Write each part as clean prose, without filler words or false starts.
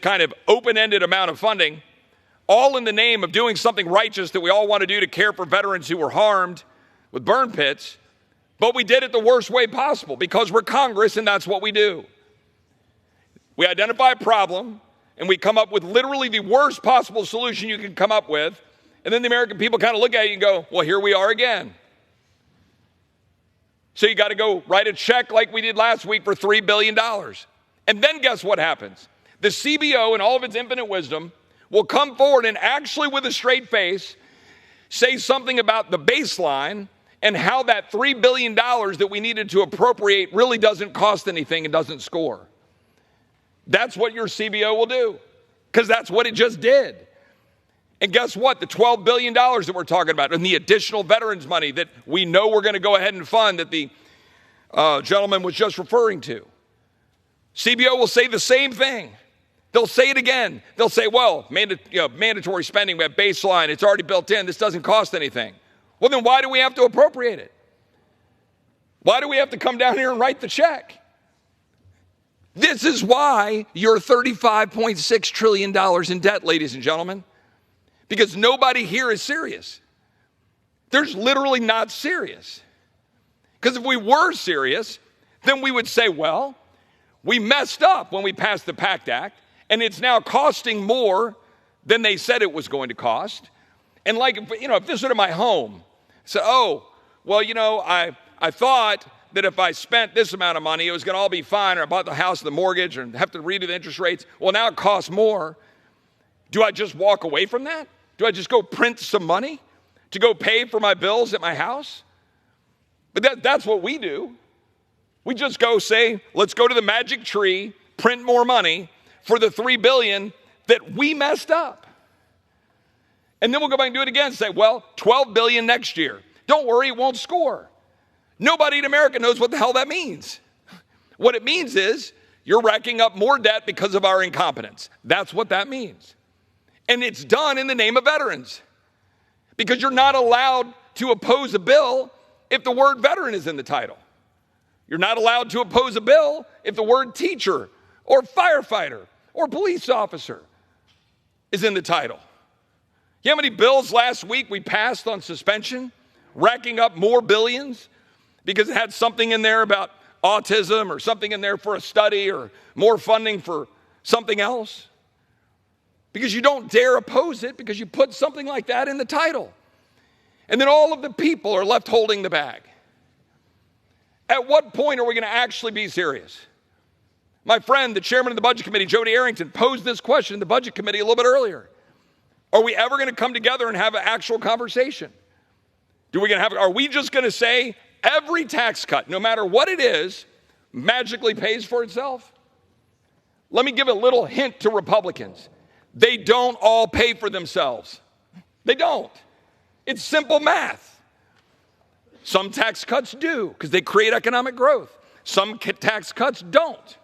kind of open-ended amount of funding, all in the name of doing something righteous that we all want to do to care for veterans who were harmed with burn pits, but we did it the worst way possible because we're Congress and that's what we do. We identify a problem and we come up with literally the worst possible solution you can come up with, and then the American people kind of look at you and go, well, here we are again. So you got to go write a check like we did last week for $3 billion. And then guess what happens? The CBO, in all of its infinite wisdom, will come forward and actually, with a straight face, say something about the baseline and how that $3 billion that we needed to appropriate really doesn't cost anything and doesn't score. That's what your CBO will do, because that's what it just did. And guess what? The $12 billion that we're talking about and the additional veterans money that we know we're going to go ahead and fund that the gentleman was just referring to. CBO will say the same thing. They'll say it again. They'll say, well, mandatory spending, we have baseline, it's already built in, this doesn't cost anything. Well, then why do we have to appropriate it? Why do we have to come down here and write the check? This is why you're $35.6 trillion in debt, ladies and gentlemen, because nobody here is serious. There's literally not serious. Because if we were serious, then we would say, well, we messed up when we passed the PACT Act, and it's now costing more than they said it was going to cost. And if this were my home, say, I thought that if I spent this amount of money, it was going to all be fine, or I bought the house, the mortgage, and have to redo the interest rates. Well, now it costs more. Do I just walk away from that? Do I just go print some money to go pay for my bills at my house? But that's what we do. We just go say, let's go to the magic tree, print more money for the $3 billion that we messed up. And then we'll go back and do it again and say, well, $12 billion next year. Don't worry, it won't score. Nobody in America knows what the hell that means. What it means is you're racking up more debt because of our incompetence. That's what that means. And it's done in the name of veterans. Because you're not allowed to oppose a bill if the word veteran is in the title. You're not allowed to oppose a bill if the word teacher or firefighter or police officer is in the title. You know how many bills last week we passed on suspension, racking up more billions because it had something in there about autism or something in there for a study or more funding for something else? Because you don't dare oppose it because you put something like that in the title. And then all of the people are left holding the bag. At what point are we going to actually be serious? My friend, the chairman of the Budget Committee, Jody Arrington, posed this question in the Budget Committee a little bit earlier. Are we ever going to come together and have an actual conversation? Are we just going to say every tax cut, no matter what it is, magically pays for itself? Let me give a little hint to Republicans. They don't all pay for themselves. They don't. It's simple math. Some tax cuts do because they create economic growth. Some tax cuts don't.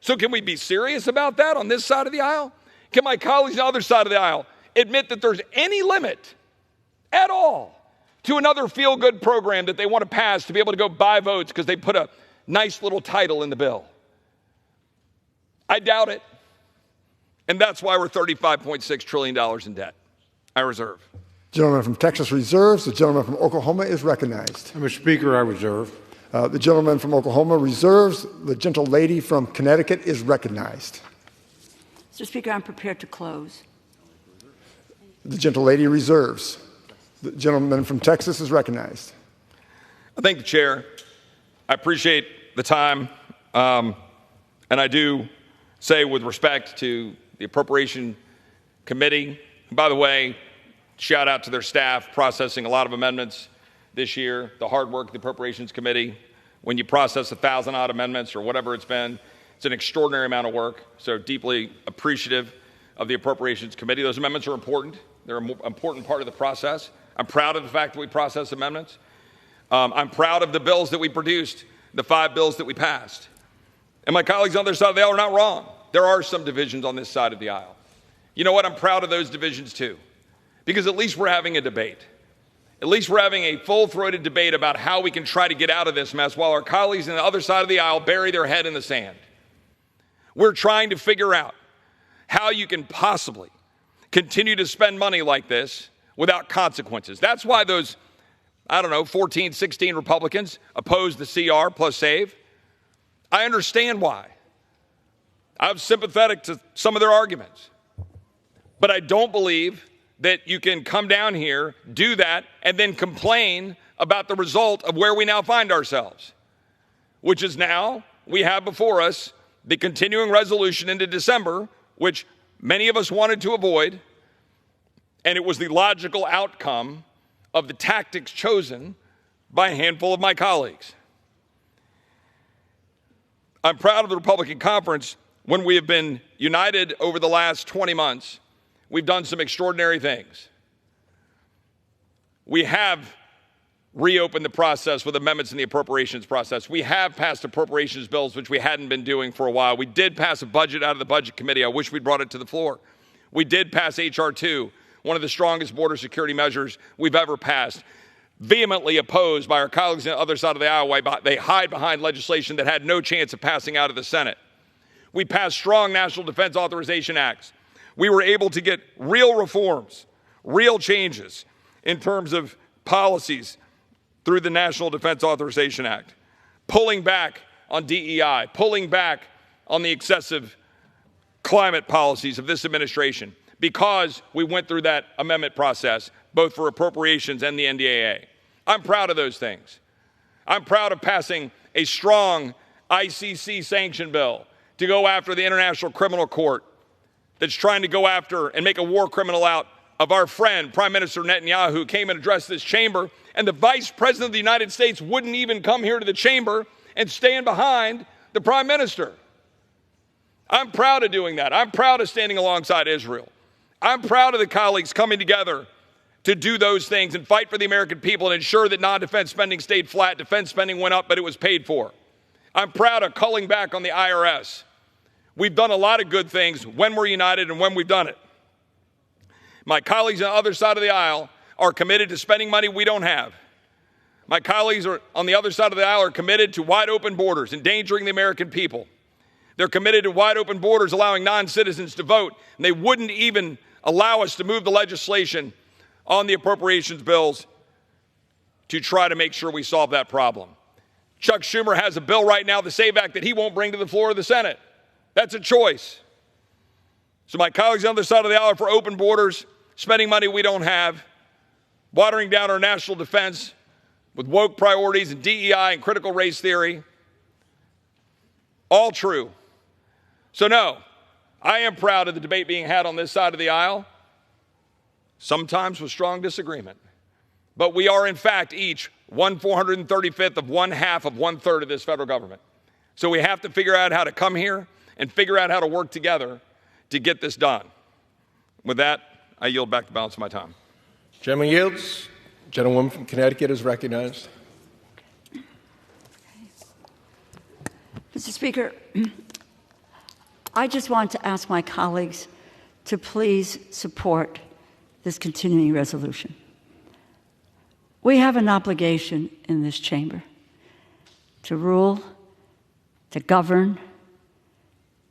So can we be serious about that on this side of the aisle? Can my colleagues on the other side of the aisle admit that there's any limit at all to another feel-good program that they want to pass to be able to go buy votes because they put a nice little title in the bill? I doubt it. And that's why we're $35.6 trillion in debt. I reserve. Gentleman from Texas reserves. The gentleman from Oklahoma is recognized. Mr. Speaker, I reserve. The gentleman from Oklahoma reserves. The gentle lady from Connecticut is recognized. Mr. Speaker, I'm prepared to close. The gentle lady reserves. The gentleman from Texas is recognized. I thank the chair. I appreciate the time. And I do say with respect to the Appropriation Committee, and by the way, shout out to their staff processing a lot of amendments this year, the hard work of the Appropriations Committee. When you process 1,000 odd amendments or whatever it's been, it's an extraordinary amount of work. So deeply appreciative of the Appropriations Committee. Those amendments are important. They're an important part of the process. I'm proud of the fact that we process amendments. I'm proud of the bills that we produced, the 5 bills that we passed. And my colleagues on the other side of the aisle are not wrong. There are some divisions on this side of the aisle. You know what? I'm proud of those divisions too, because at least we're having a debate. At least we're having a full-throated debate about how we can try to get out of this mess while our colleagues on the other side of the aisle bury their head in the sand. We're trying to figure out how you can possibly continue to spend money like this without consequences. That's why those, 14, 16 Republicans opposed the CR plus save. I understand why. I'm sympathetic to some of their arguments. But I don't believe that you can come down here, do that, and then complain about the result of where we now find ourselves, which is now we have before us the continuing resolution into December, which many of us wanted to avoid, and it was the logical outcome of the tactics chosen by a handful of my colleagues. I'm proud of the Republican conference. When we have been united over the last 20 months, we've done some extraordinary things. We have reopened the process with amendments in the appropriations process. We have passed appropriations bills, which we hadn't been doing for a while. We did pass a budget out of the Budget Committee. I wish we'd brought it to the floor. We did pass H.R. 2, one of the strongest border security measures we've ever passed, vehemently opposed by our colleagues on the other side of the aisle. They hide behind legislation that had no chance of passing out of the Senate. We passed strong National Defense Authorization Acts. We were able to get real reforms, real changes in terms of policies through the National Defense Authorization Act, pulling back on DEI, pulling back on the excessive climate policies of this administration because we went through that amendment process, both for appropriations and the NDAA. I'm proud of those things. I'm proud of passing a strong ICC sanction bill to go after the International Criminal Court that's trying to go after and make a war criminal out of our friend, Prime Minister Netanyahu, who came and addressed this chamber, and the Vice President of the United States wouldn't even come here to the chamber and stand behind the Prime Minister. I'm proud of doing that. I'm proud of standing alongside Israel. I'm proud of the colleagues coming together to do those things and fight for the American people and ensure that non-defense spending stayed flat. Defense spending went up, but it was paid for. I'm proud of culling back on the IRS. We've done a lot of good things when we're united and when we've done it. My colleagues on the other side of the aisle are committed to spending money we don't have. My colleagues on the other side of the aisle are committed to wide open borders, endangering the American people. They're committed to wide open borders, allowing non-citizens to vote, and they wouldn't even allow us to move the legislation on the appropriations bills to try to make sure we solve that problem. Chuck Schumer has a bill right now, the SAVE Act, that he won't bring to the floor of the Senate. That's a choice. So my colleagues on the other side of the aisle are for open borders, spending money we don't have, watering down our national defense with woke priorities and DEI and critical race theory. All true. So no, I am proud of the debate being had on this side of the aisle, sometimes with strong disagreement. But we are, in fact, each 1/435th of 1/2 of 1/3 of this federal government. So we have to figure out how to come here and figure out how to work together to get this done. With that, I yield back the balance of my time. Gentleman yields. Gentlewoman from Connecticut is recognized. Mr. Speaker, I just want to ask my colleagues to please support this continuing resolution. We have an obligation in this chamber to rule, to govern,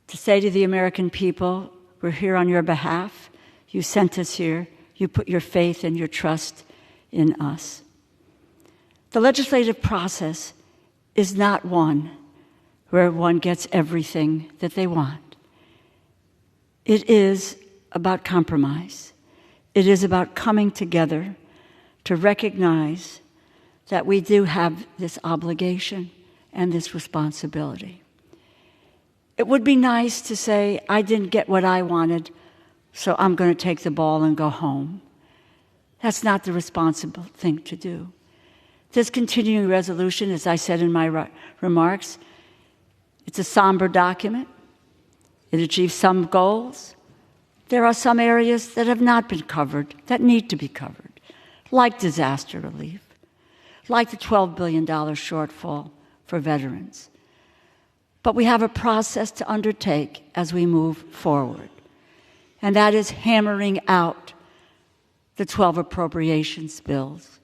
to say to the American people, we're here on your behalf. You sent us here. You put your faith and your trust in us. The legislative process is not one where one gets everything that they want. It is about compromise. It is about coming together to recognize that we do have this obligation and this responsibility. It would be nice to say, I didn't get what I wanted, so I'm going to take the ball and go home. That's not the responsible thing to do. This continuing resolution, as I said in my remarks, it's a somber document. It achieves some goals. There are some areas that have not been covered, that need to be covered, like disaster relief, like the $12 billion shortfall for veterans. But we have a process to undertake as we move forward, and that is hammering out the 12 appropriations bills,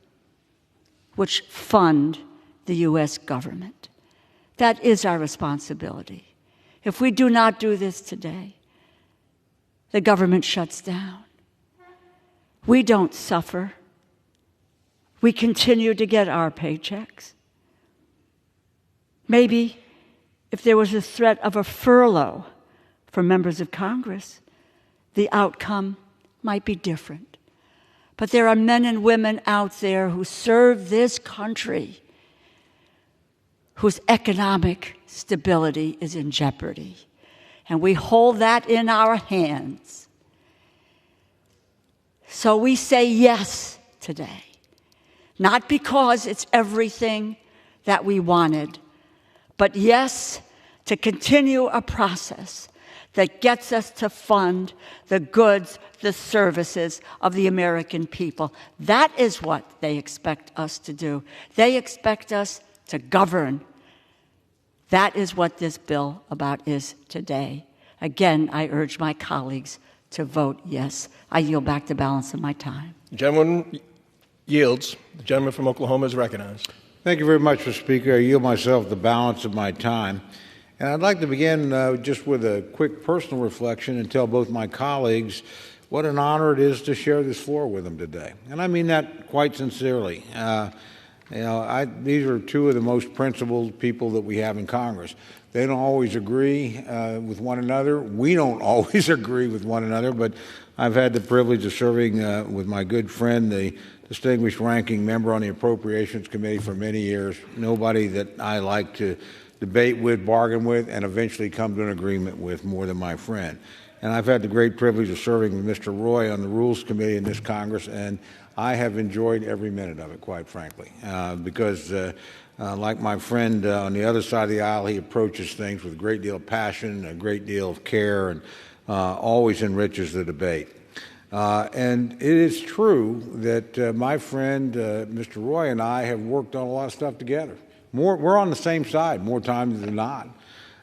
which fund the U.S. government. That is our responsibility. If we do not do this today, the government shuts down. We don't suffer. We continue to get our paychecks. Maybe if there was a threat of a furlough for members of Congress, the outcome might be different. But there are men and women out there who serve this country whose economic stability is in jeopardy. And we hold that in our hands. So we say yes today, not because it's everything that we wanted, but yes to continue a process that gets us to fund the goods, the services of the American people. That is what they expect us to do. They expect us to govern. That is what this bill about is today. Again, I urge my colleagues to vote yes. I yield back the balance of my time. The gentleman yields. The gentleman from Oklahoma is recognized. Thank you very much, Mr. Speaker. I yield myself the balance of my time. And I'd like to begin just with a quick personal reflection and tell both my colleagues what an honor it is to share this floor with them today. And I mean that quite sincerely. These are two of the most principled people that we have in Congress. They don't always agree with one another. We don't always agree with one another, but I've had the privilege of serving with my good friend, the distinguished ranking member on the Appropriations Committee for many years, nobody that I like to debate with, bargain with, and eventually come to an agreement with more than my friend. And I've had the great privilege of serving with Mr. Roy on the Rules Committee in this Congress, and I have enjoyed every minute of it, quite frankly, because like my friend on the other side of the aisle, he approaches things with a great deal of passion, a great deal of care, and always enriches the debate. And it is true that my friend, Mr. Roy, and I have worked on a lot of stuff together. We're on the same side more times than not.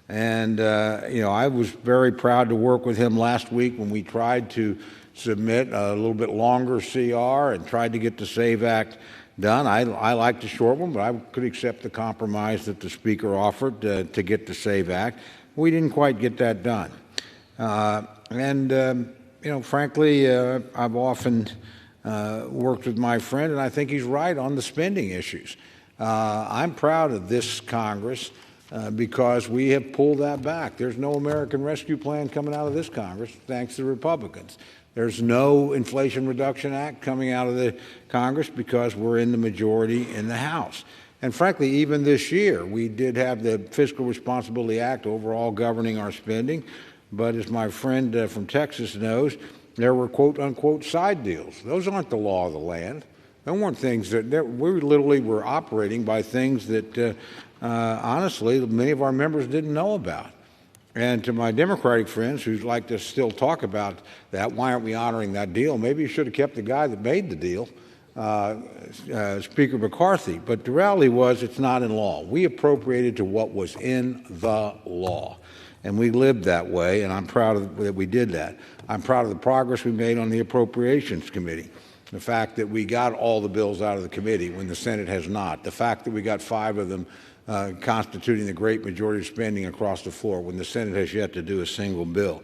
And, I was very proud to work with him last week when we tried to submit a little bit longer CR and tried to get the SAVE Act done. I like the short one, but I could accept the compromise that the Speaker offered to get the SAVE Act. We didn't quite get that done. Frankly, I've often worked with my friend, and I think he's right on the spending issues. I'm proud of this Congress because we have pulled that back. There's no American Rescue Plan coming out of this Congress, thanks to the Republicans. There's no Inflation Reduction Act coming out of the Congress because we're in the majority in the House. And frankly, even this year, we did have the Fiscal Responsibility Act overall governing our spending. But as my friend from Texas knows, there were quote-unquote side deals. Those aren't the law of the land. They weren't things that we literally were operating by things that, honestly, many of our members didn't know about. And to my Democratic friends who like to still talk about that, why aren't we honoring that deal? Maybe you should have kept the guy that made the deal, Speaker McCarthy. But the reality was it's not in law. We appropriated to what was in the law. And we lived that way, and I'm proud that we did that. I'm proud of the progress we made on the Appropriations Committee. The fact that we got all the bills out of the committee when the Senate has not. The fact that we got 5 of them constituting the great majority of spending across the floor when the Senate has yet to do a single bill.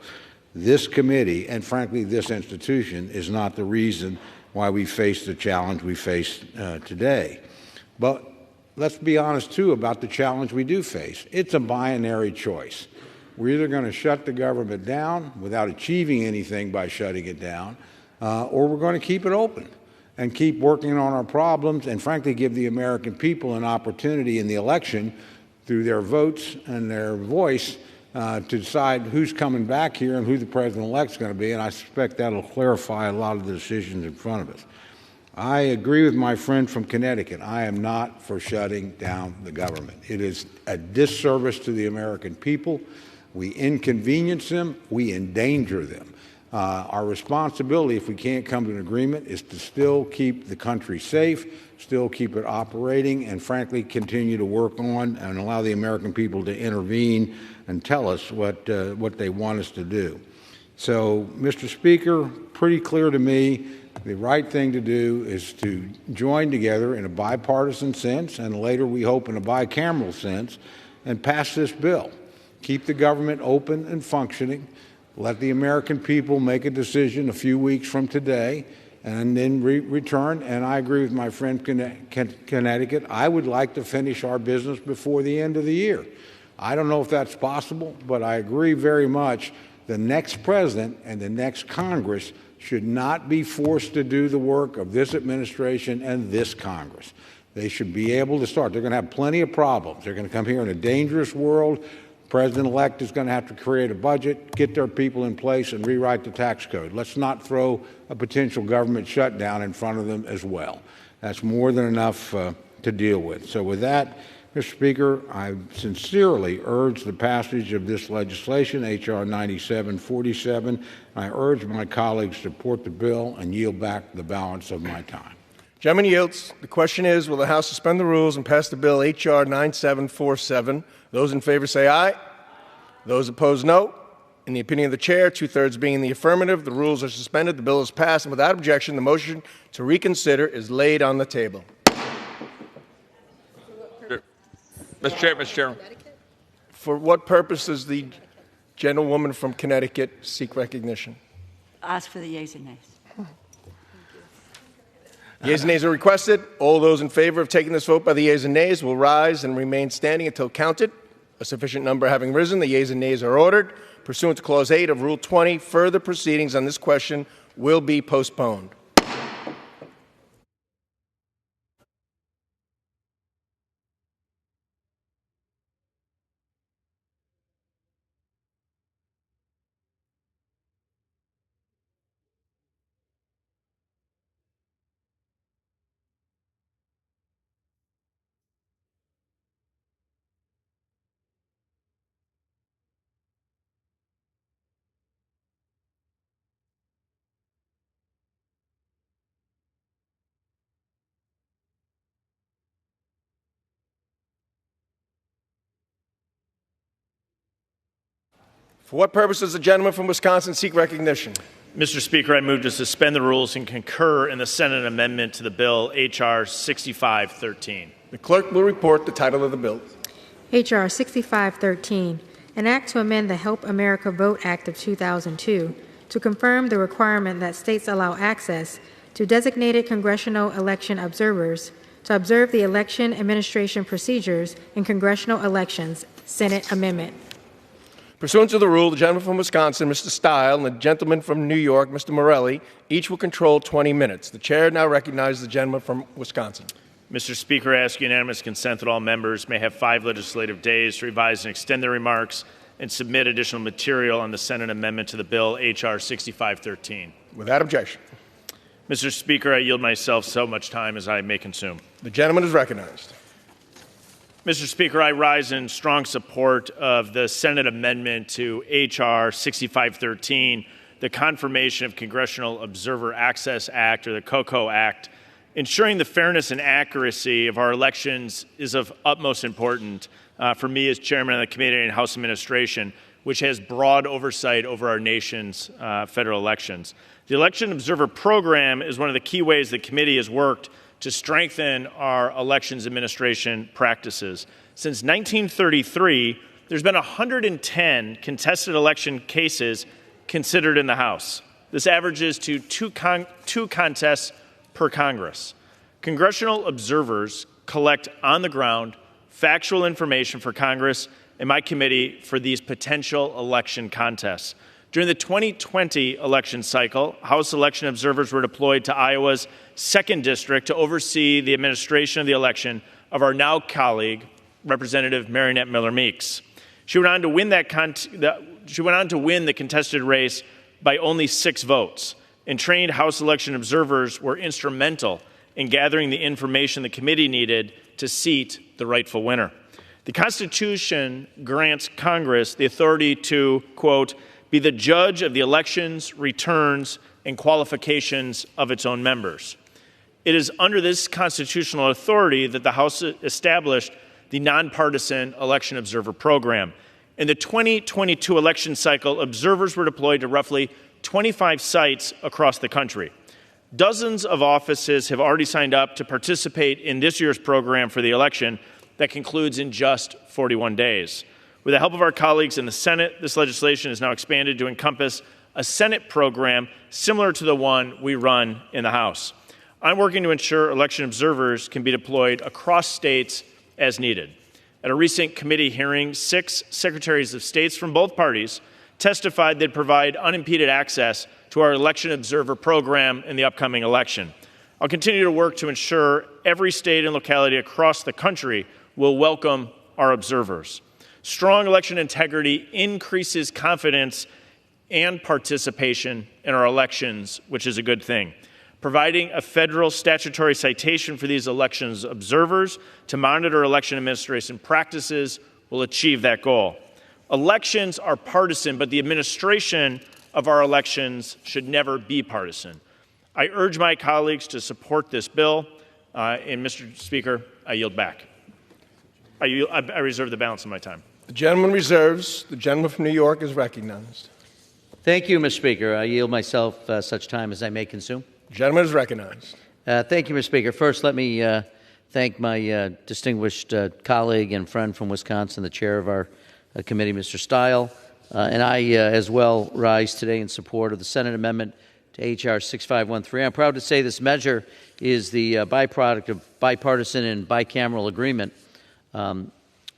This committee, and frankly this institution, is not the reason why we face the challenge we face today. But let's be honest, too, about the challenge we do face. It's a binary choice. We're either going to shut the government down without achieving anything by shutting it down, or we're going to keep it open and keep working on our problems and, frankly, give the American people an opportunity in the election through their votes and their voice to decide who's coming back here and who the president-elect is going to be, and I suspect that will clarify a lot of the decisions in front of us. I agree with my friend from Connecticut. I am not for shutting down the government. It is a disservice to the American people. We inconvenience them. We endanger them. Our responsibility, if we can't come to an agreement, is to still keep the country safe, still keep it operating, and frankly continue to work on and allow the American people to intervene and tell us what they want us to do. So, Mr. Speaker, pretty clear to me, the right thing to do is to join together in a bipartisan sense, and later we hope in a bicameral sense, and pass this bill. keep the government open and functioning, let the American people make a decision a few weeks from today, and then return. And I agree with my friend Connecticut. I would like to finish our business before the end of the year. I don't know if that's possible, but I agree very much. The next president and the next Congress should not be forced to do the work of this administration and this Congress. They should be able to start. They're going to have plenty of problems. They're going to come here in a dangerous world. President-elect is going to have to create a budget, get their people in place, and rewrite the tax code. Let's not throw a potential government shutdown in front of them as well. That's more than enough to deal with. So with that, Mr. Speaker, I sincerely urge the passage of this legislation, H.R. 9747. I urge my colleagues to support the bill and yield back the balance of my time. Gentleman yields. The question is, will the House suspend the rules and pass the bill H.R. 9747? Those in favor say aye. Those opposed, no. In the opinion of the chair, two-thirds being in the affirmative, the rules are suspended, the bill is passed, and without objection, the motion to reconsider is laid on the table. Mr. Chairman. For what purpose does the gentlewoman from Connecticut seek recognition? Ask for the yeas and nays. Yeas and nays are requested. All those in favor of taking this vote by the yeas and nays will rise and remain standing until counted. A sufficient number having risen, the yeas and nays are ordered. Pursuant to Clause 8 of Rule 20, further proceedings on this question will be postponed. For what purpose does the gentleman from Wisconsin seek recognition? Mr. Speaker, I move to suspend the rules and concur in the Senate amendment to the bill H.R. 6513. The clerk will report the title of the bill. H.R. 6513, an act to amend the Help America Vote Act of 2002 to confirm the requirement that states allow access to designated congressional election observers to observe the election administration procedures in congressional elections. Senate amendment. Pursuant to the rule, the gentleman from Wisconsin, Mr. Stile, and the gentleman from New York, Mr. Morelli, each will control 20 minutes. The chair now recognizes the gentleman from Wisconsin. Mr. Speaker, I ask unanimous consent that all members may have 5 legislative days to revise and extend their remarks and submit additional material on the Senate amendment to the bill H.R. 6513. Without objection. Mr. Speaker, I yield myself so much time as I may consume. The gentleman is recognized. Mr. Speaker, I rise in strong support of the Senate amendment to H.R. 6513, the Confirmation of Congressional Observer Access Act, or the COCO Act. Ensuring the fairness and accuracy of our elections is of utmost importance for me as chairman of the Committee on House Administration, which has broad oversight over our nation's federal elections. The Election Observer Program is one of the key ways the committee has worked to strengthen our elections administration practices. Since 1933, there's been 110 contested election cases considered in the House. This averages to two contests per Congress. Congressional observers collect on-the-ground factual information for Congress and my committee for these potential election contests. During the 2020 election cycle, House election observers were deployed to Iowa's 2nd District to oversee the administration of the election of our now colleague, Representative Marinette Miller-Meeks. She went on to win the contested race by only 6 votes, and trained House election observers were instrumental in gathering the information the committee needed to seat the rightful winner. The Constitution grants Congress the authority to, quote, be the judge of the elections, returns, and qualifications of its own members. It is under this constitutional authority that the House established the nonpartisan election observer program. In the 2022 election cycle, observers were deployed to roughly 25 sites across the country. Dozens of offices have already signed up to participate in this year's program for the election that concludes in just 41 days. With the help of our colleagues in the Senate, this legislation is now expanded to encompass a Senate program similar to the one we run in the House. I'm working to ensure election observers can be deployed across states as needed. At a recent committee hearing, 6 secretaries of states from both parties testified they'd provide unimpeded access to our election observer program in the upcoming election. I'll continue to work to ensure every state and locality across the country will welcome our observers. Strong election integrity increases confidence and participation in our elections, which is a good thing. Providing a federal statutory citation for these elections observers to monitor election administration practices will achieve that goal. Elections are partisan, but the administration of our elections should never be partisan. I urge my colleagues to support this bill, and Mr. Speaker, I yield back. I reserve the balance of my time. The gentleman reserves. The gentleman from New York is recognized. Thank you, Mr. Speaker. I yield myself such time as I may consume. The gentleman is recognized. Thank you, Mr. Speaker. First, let me thank my distinguished colleague and friend from Wisconsin, the chair of our committee, Mr. Stile. And I, as well, rise today in support of the Senate amendment to H.R. 6513. I'm proud to say this measure is the byproduct of bipartisan and bicameral agreement.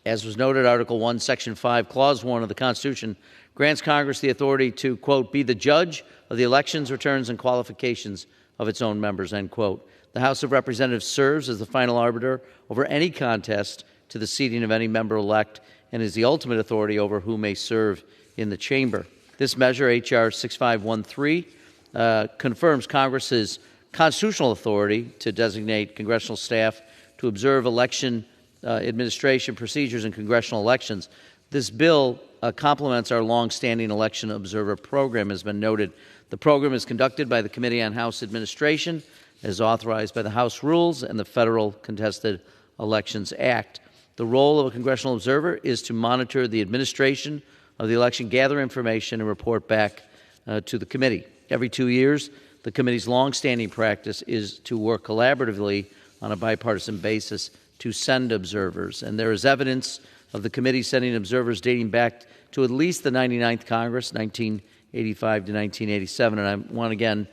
As was noted, Article 1, Section 5, Clause 1 of the Constitution grants Congress the authority to, quote, be the judge of the elections, returns, and qualifications of its own members, end quote. The House of Representatives serves as the final arbiter over any contest to the seating of any member-elect and is the ultimate authority over who may serve in the chamber. This measure, H.R. 6513, confirms Congress's constitutional authority to designate congressional staff to observe election administration procedures in congressional elections. This bill complements our long-standing election observer program, as has been noted. The program is conducted by the Committee on House Administration, as authorized by the House Rules and the Federal Contested Elections Act. The role of a congressional observer is to monitor the administration of the election, gather information, and report back to the committee. Every 2 years, the committee's long-standing practice is to work collaboratively on a bipartisan basis to send observers. And there is evidence of the committee sending observers dating back to at least the 99th Congress, 1985 to 1987. And I want to again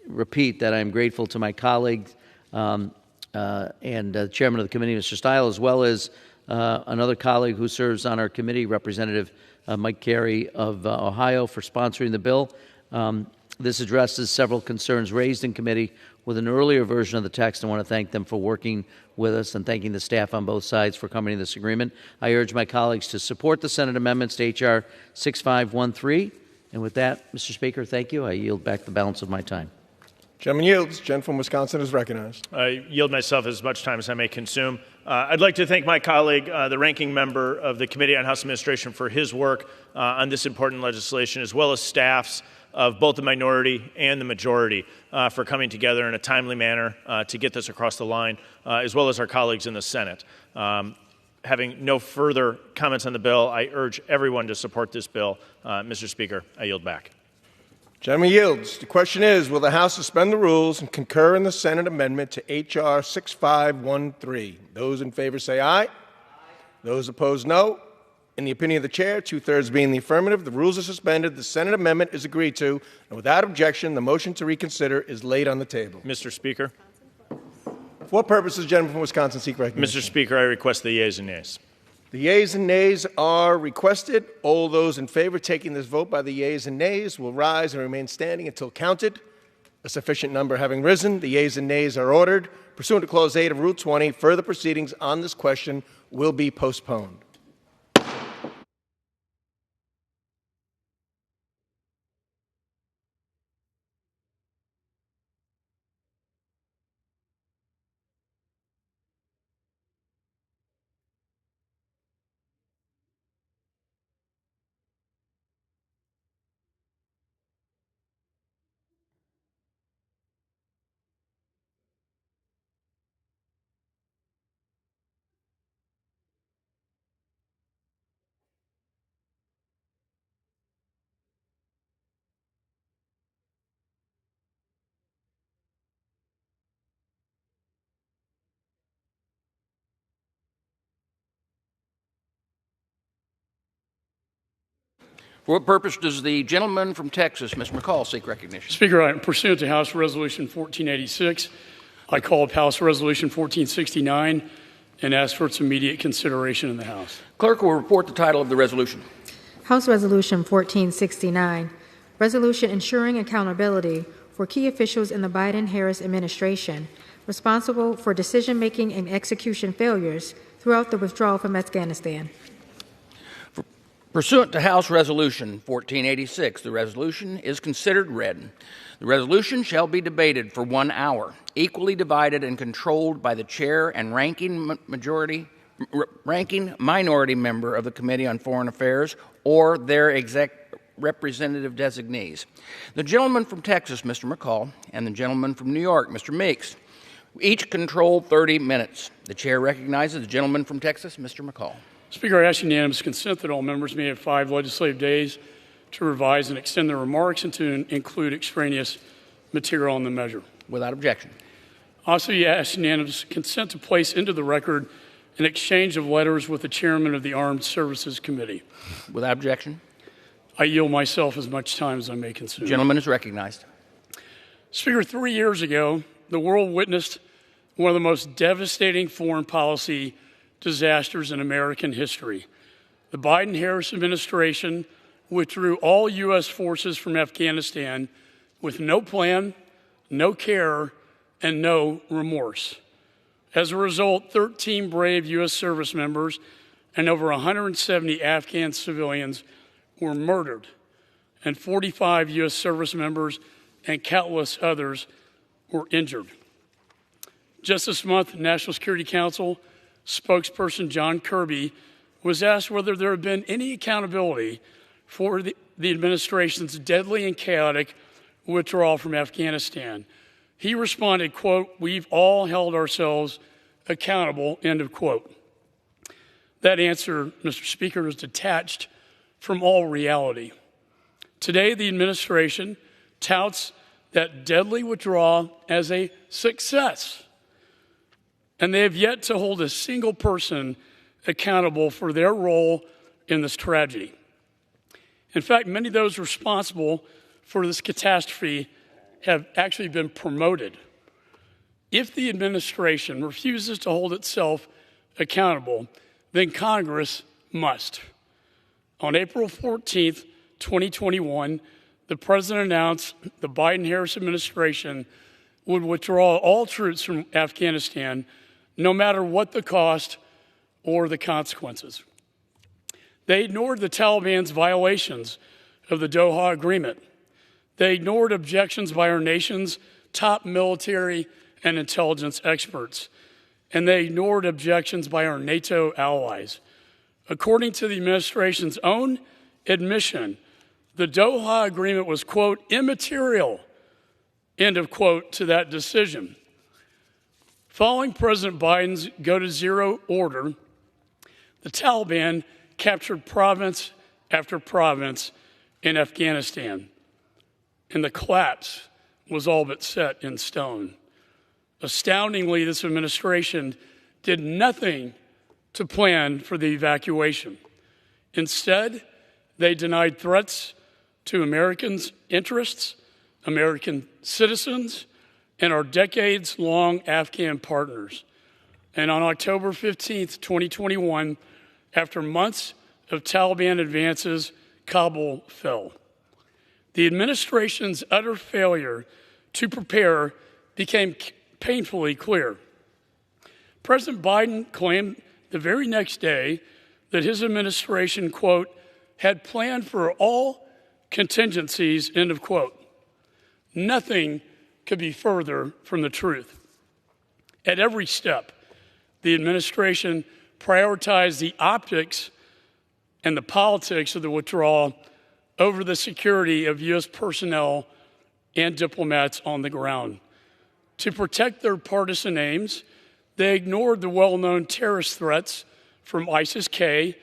repeat that I am grateful to my colleague and chairman of the committee, Mr. Stile, as well as another colleague who serves on our committee, Representative Mike Carey of Ohio, for sponsoring the bill. This addresses several concerns raised in committee with an earlier version of the text. I want to thank them for working with us and thanking the staff on both sides for coming to this agreement. I urge my colleagues to support the Senate amendments to H.R. 6513. And with that, Mr. Speaker, thank you. I yield back the balance of my time. Gentleman yields. Gentleman from Wisconsin is recognized. I yield myself as much time as I may consume. I'd like to thank my colleague, the ranking member of the Committee on House Administration, for his work on this important legislation, as well as staffs of both the minority and the majority for coming together in a timely manner to get this across the line, as well as our colleagues in the Senate. Having no further comments on the bill, I urge everyone to support this bill. Mr. Speaker, I yield back. Gentleman yields. The question is, will the House suspend the rules and concur in the Senate amendment to H.R. 6513? Those in favor say aye. Those opposed, no. In the opinion of the chair, 2/3 being the affirmative, the rules are suspended, the Senate amendment is agreed to, and without objection, the motion to reconsider is laid on the table. Mr. Speaker. For what purposes, the gentleman from Wisconsin seek recognition? Mr. Speaker, I request the yeas and nays. The yeas and nays are requested. All those in favor taking this vote by the yeas and nays will rise and remain standing until counted. A sufficient number having risen, the yeas and nays are ordered. Pursuant to Clause 8 of Rule 20, further proceedings on this question will be postponed. For what purpose does the gentleman from Texas, Mr. McCall, seek recognition? Speaker, pursuant to House Resolution 1486, I call up House Resolution 1469 and ask for its immediate consideration in the House. Clerk will report the title of the resolution. House Resolution 1469, Resolution ensuring accountability for key officials in the Biden-Harris administration responsible for decision-making and execution failures throughout the withdrawal from Afghanistan. Pursuant to House Resolution 1486, the resolution is considered read. The resolution shall be debated for 1 hour, equally divided and controlled by the chair and ranking minority member of the Committee on Foreign Affairs or their representative designees. The gentleman from Texas, Mr. McCall, and the gentleman from New York, Mr. Meeks, each control 30 minutes. The chair recognizes the gentleman from Texas, Mr. McCall. Speaker, I ask unanimous consent that all members may have 5 legislative days to revise and extend their remarks and to include extraneous material on the measure. Without objection. Also, you ask unanimous consent to place into the record an exchange of letters with the chairman of the Armed Services Committee. Without objection. I yield myself as much time as I may consume. The gentleman is recognized. Speaker, 3 years ago, the world witnessed one of the most devastating foreign policy disasters in American history. The Biden-Harris administration withdrew all U.S. forces from Afghanistan with no plan, no care, and no remorse. As a result, 13 brave U.S. service members and over 170 Afghan civilians were murdered, and 45 U.S. service members and countless others were injured. Just this month, National Security Council spokesperson John Kirby was asked whether there had been any accountability for the administration's deadly and chaotic withdrawal from Afghanistan. He responded, quote, "We've all held ourselves accountable," end of quote. That answer, Mr. Speaker, is detached from all reality. Today, the administration touts that deadly withdrawal as a success, and they have yet to hold a single person accountable for their role in this tragedy. In fact, many of those responsible for this catastrophe have actually been promoted. If the administration refuses to hold itself accountable, then Congress must. On April 14th, 2021, the President announced the Biden-Harris administration would withdraw all troops from Afghanistan, no matter what the cost or the consequences. They ignored the Taliban's violations of the Doha Agreement. They ignored objections by our nation's top military and intelligence experts, and they ignored objections by our NATO allies. According to the administration's own admission, the Doha Agreement was, quote, immaterial, end of quote, to that decision. Following President Biden's go-to-zero order, the Taliban captured province after province in Afghanistan, and the collapse was all but set in stone. Astoundingly, this administration did nothing to plan for the evacuation. Instead, they denied threats to Americans' interests, American citizens, and our decades-long Afghan partners. And on October 15th, 2021, after months of Taliban advances, Kabul fell. The administration's utter failure to prepare became painfully clear. President Biden claimed the very next day that his administration, quote, had planned for all contingencies, end of quote. Nothing could be further from the truth. At every step, the administration prioritized the optics and the politics of the withdrawal over the security of U.S. personnel and diplomats on the ground. To protect their partisan aims, they ignored the well-known terrorist threats from ISIS-K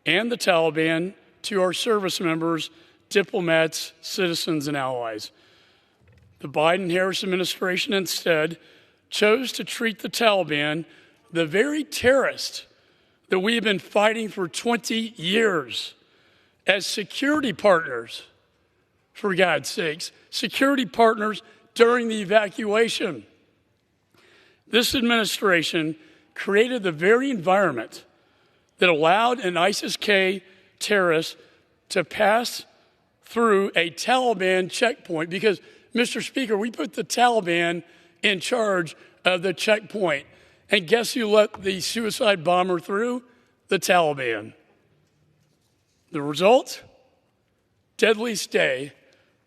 and the Taliban to our service members, diplomats, citizens, and allies. The Biden-Harris administration instead chose to treat the Taliban, the very terrorists that we have been fighting for 20 years, as security partners, for God's sakes, security partners during the evacuation. This administration created the very environment that allowed an ISIS-K terrorist to pass through a Taliban checkpoint because, Mr. Speaker, we put the Taliban in charge of the checkpoint. And guess who let the suicide bomber through? The Taliban. The result? Deadliest day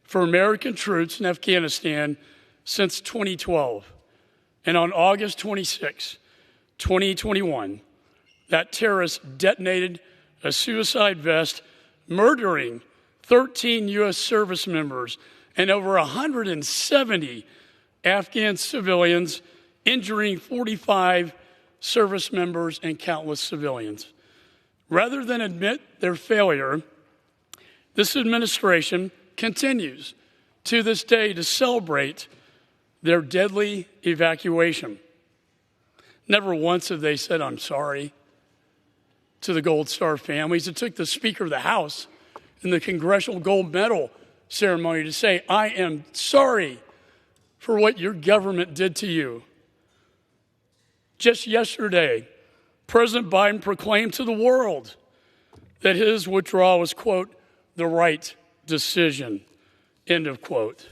for American troops in Afghanistan since 2012. And on August 26, 2021, that terrorist detonated a suicide vest, murdering 13 U.S. service members and over 170 Afghan civilians, injuring 45 service members and countless civilians. Rather than admit their failure, this administration continues to this day to celebrate their deadly evacuation. Never once have they said, "I'm sorry," to the Gold Star families. It took the Speaker of the House in the Congressional Gold Medal ceremony to say, "I am sorry for what your government did to you." Just yesterday, President Biden proclaimed to the world that his withdrawal was, quote, "the right decision," end of quote.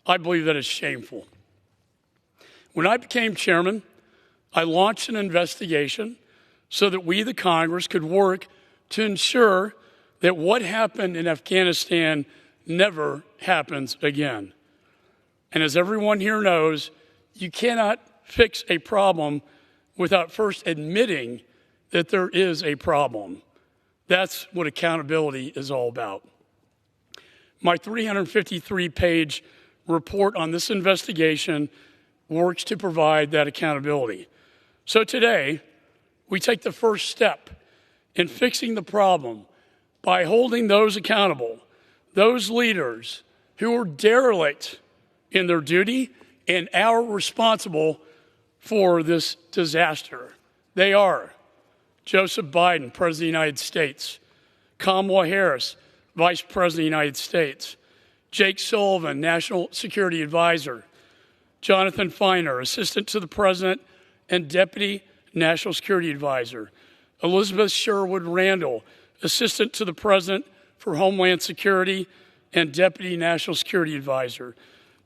I believe that is shameful. When I became chairman, I launched an investigation so that we, the Congress, could work to ensure that what happened in Afghanistan never happens again. And as everyone here knows, you cannot fix a problem without first admitting that there is a problem. That's what accountability is all about. My 353-page report on this investigation works to provide that accountability. So today, we take the first step in fixing the problem by holding those accountable, those leaders who are derelict in their duty and are responsible for this disaster. They are Joseph Biden, President of the United States, Kamala Harris, Vice President of the United States, Jake Sullivan, National Security Advisor, Jonathan Feiner, Assistant to the President and Deputy National Security Advisor, Elizabeth Sherwood Randall, Assistant to the President for Homeland Security and Deputy National Security Advisor,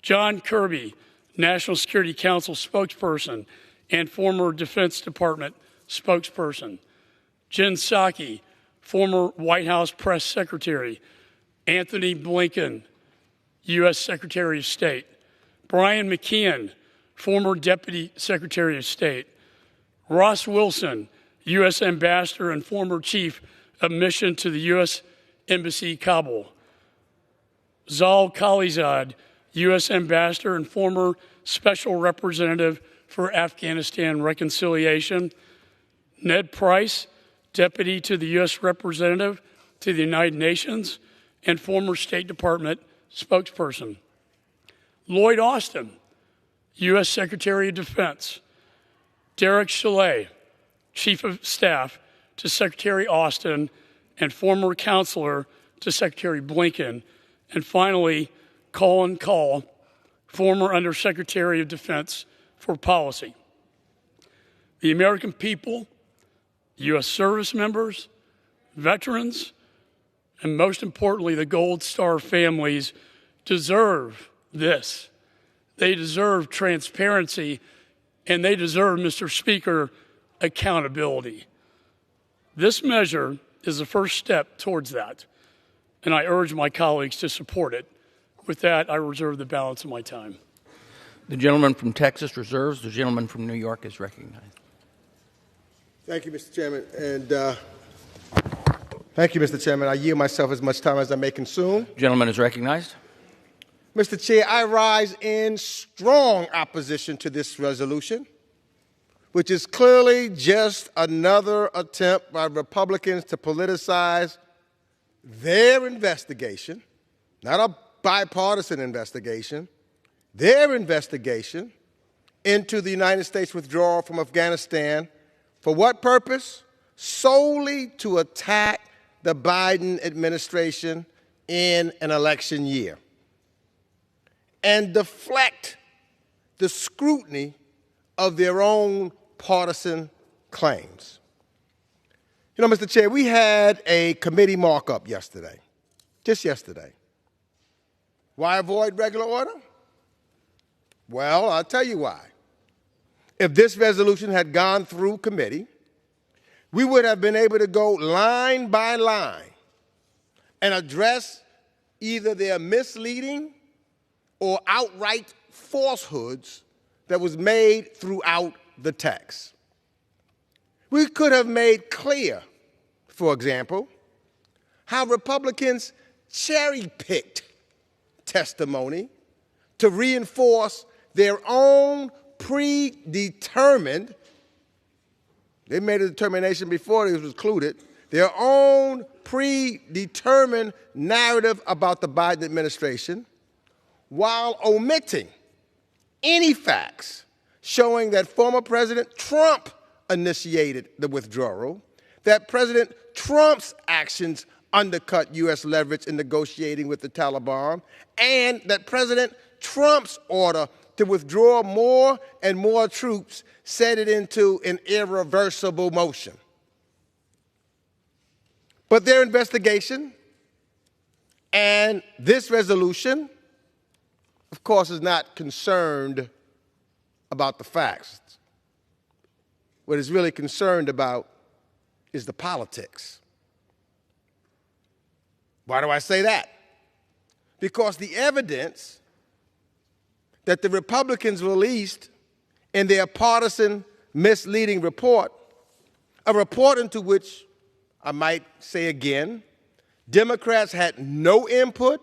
John Kirby, National Security Council spokesperson and former Defense Department spokesperson, Jen Psaki, former White House press secretary, Anthony Blinken, U.S. Secretary of State, Brian McKeon, former Deputy Secretary of State, Ross Wilson, U.S. Ambassador and former Chief of Mission to the U.S. Embassy, Kabul, Zal Khalizad, U.S. Ambassador and former Special Representative for Afghanistan Reconciliation, Ned Price, Deputy to the U.S. Representative to the United Nations and former State Department spokesperson, Lloyd Austin, U.S. Secretary of Defense, Derek Chollet, Chief of Staff to Secretary Austin and former counselor to Secretary Blinken, and finally, Colin Kahl, former Undersecretary of Defense for Policy. The American people, U.S. service members, veterans, and most importantly, the Gold Star families deserve this. They deserve transparency, and they deserve, Mr. Speaker, accountability. This measure is the first step towards that, and I urge my colleagues to support it. With that, I reserve the balance of my time. The gentleman from Texas reserves. The gentleman from New York is recognized. Thank you, Mr. Chairman. And thank you, Mr. Chairman. I yield myself as much time as I may consume. Gentleman is recognized. Mr. Chair, I rise in strong opposition to this resolution, which is clearly just another attempt by Republicans to politicize their investigation, not a bipartisan investigation, their investigation into the United States withdrawal from Afghanistan. For what purpose? Solely to attack the Biden administration in an election year and deflect the scrutiny of their own partisan claims. You know, Mr. Chair, we had a committee markup yesterday, just yesterday. Why avoid regular order? Well, I'll tell you why. If this resolution had gone through committee, we would have been able to go line by line and address either their misleading or outright falsehoods that was made throughout the text. We could have made clear, for example, how Republicans cherry-picked testimony to reinforce their own predetermined, they made a determination before it was included, their own predetermined narrative about the Biden administration, while omitting any facts showing that former President Trump initiated the withdrawal, that President Trump's actions undercut U.S. leverage in negotiating with the Taliban, and that President Trump's order to withdraw more and more troops set it into an irreversible motion. But their investigation and this resolution, of course, is not concerned about the facts. What it's really concerned about is the politics. Why do I say that? Because the evidence that the Republicans released in their partisan misleading report, a report into which, I might say again, Democrats had no input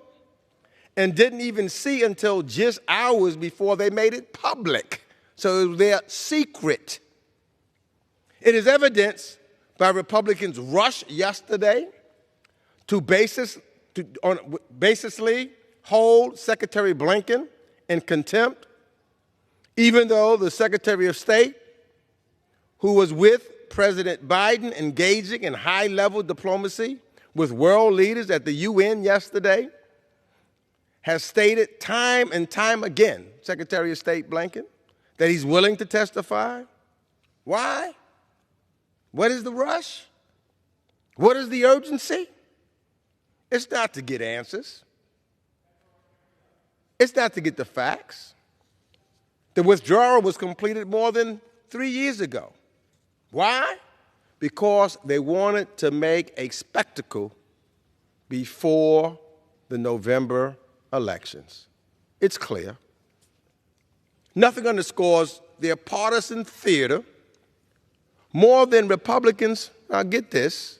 and didn't even see until just hours before they made it public. So it was their secret. It is evidenced by Republicans' rush yesterday to baselessly hold Secretary Blinken in contempt, even though the Secretary of State, who was with President Biden engaging in high-level diplomacy with world leaders at the UN yesterday, has stated time and time again, Secretary of State Blinken, that he's willing to testify. Why? What is the rush? What is the urgency? It's not to get answers. It's not to get the facts. The withdrawal was completed more than 3 years ago. Why? Because they wanted to make a spectacle before the November elections. It's clear. Nothing underscores their partisan theater more than Republicans, now get this,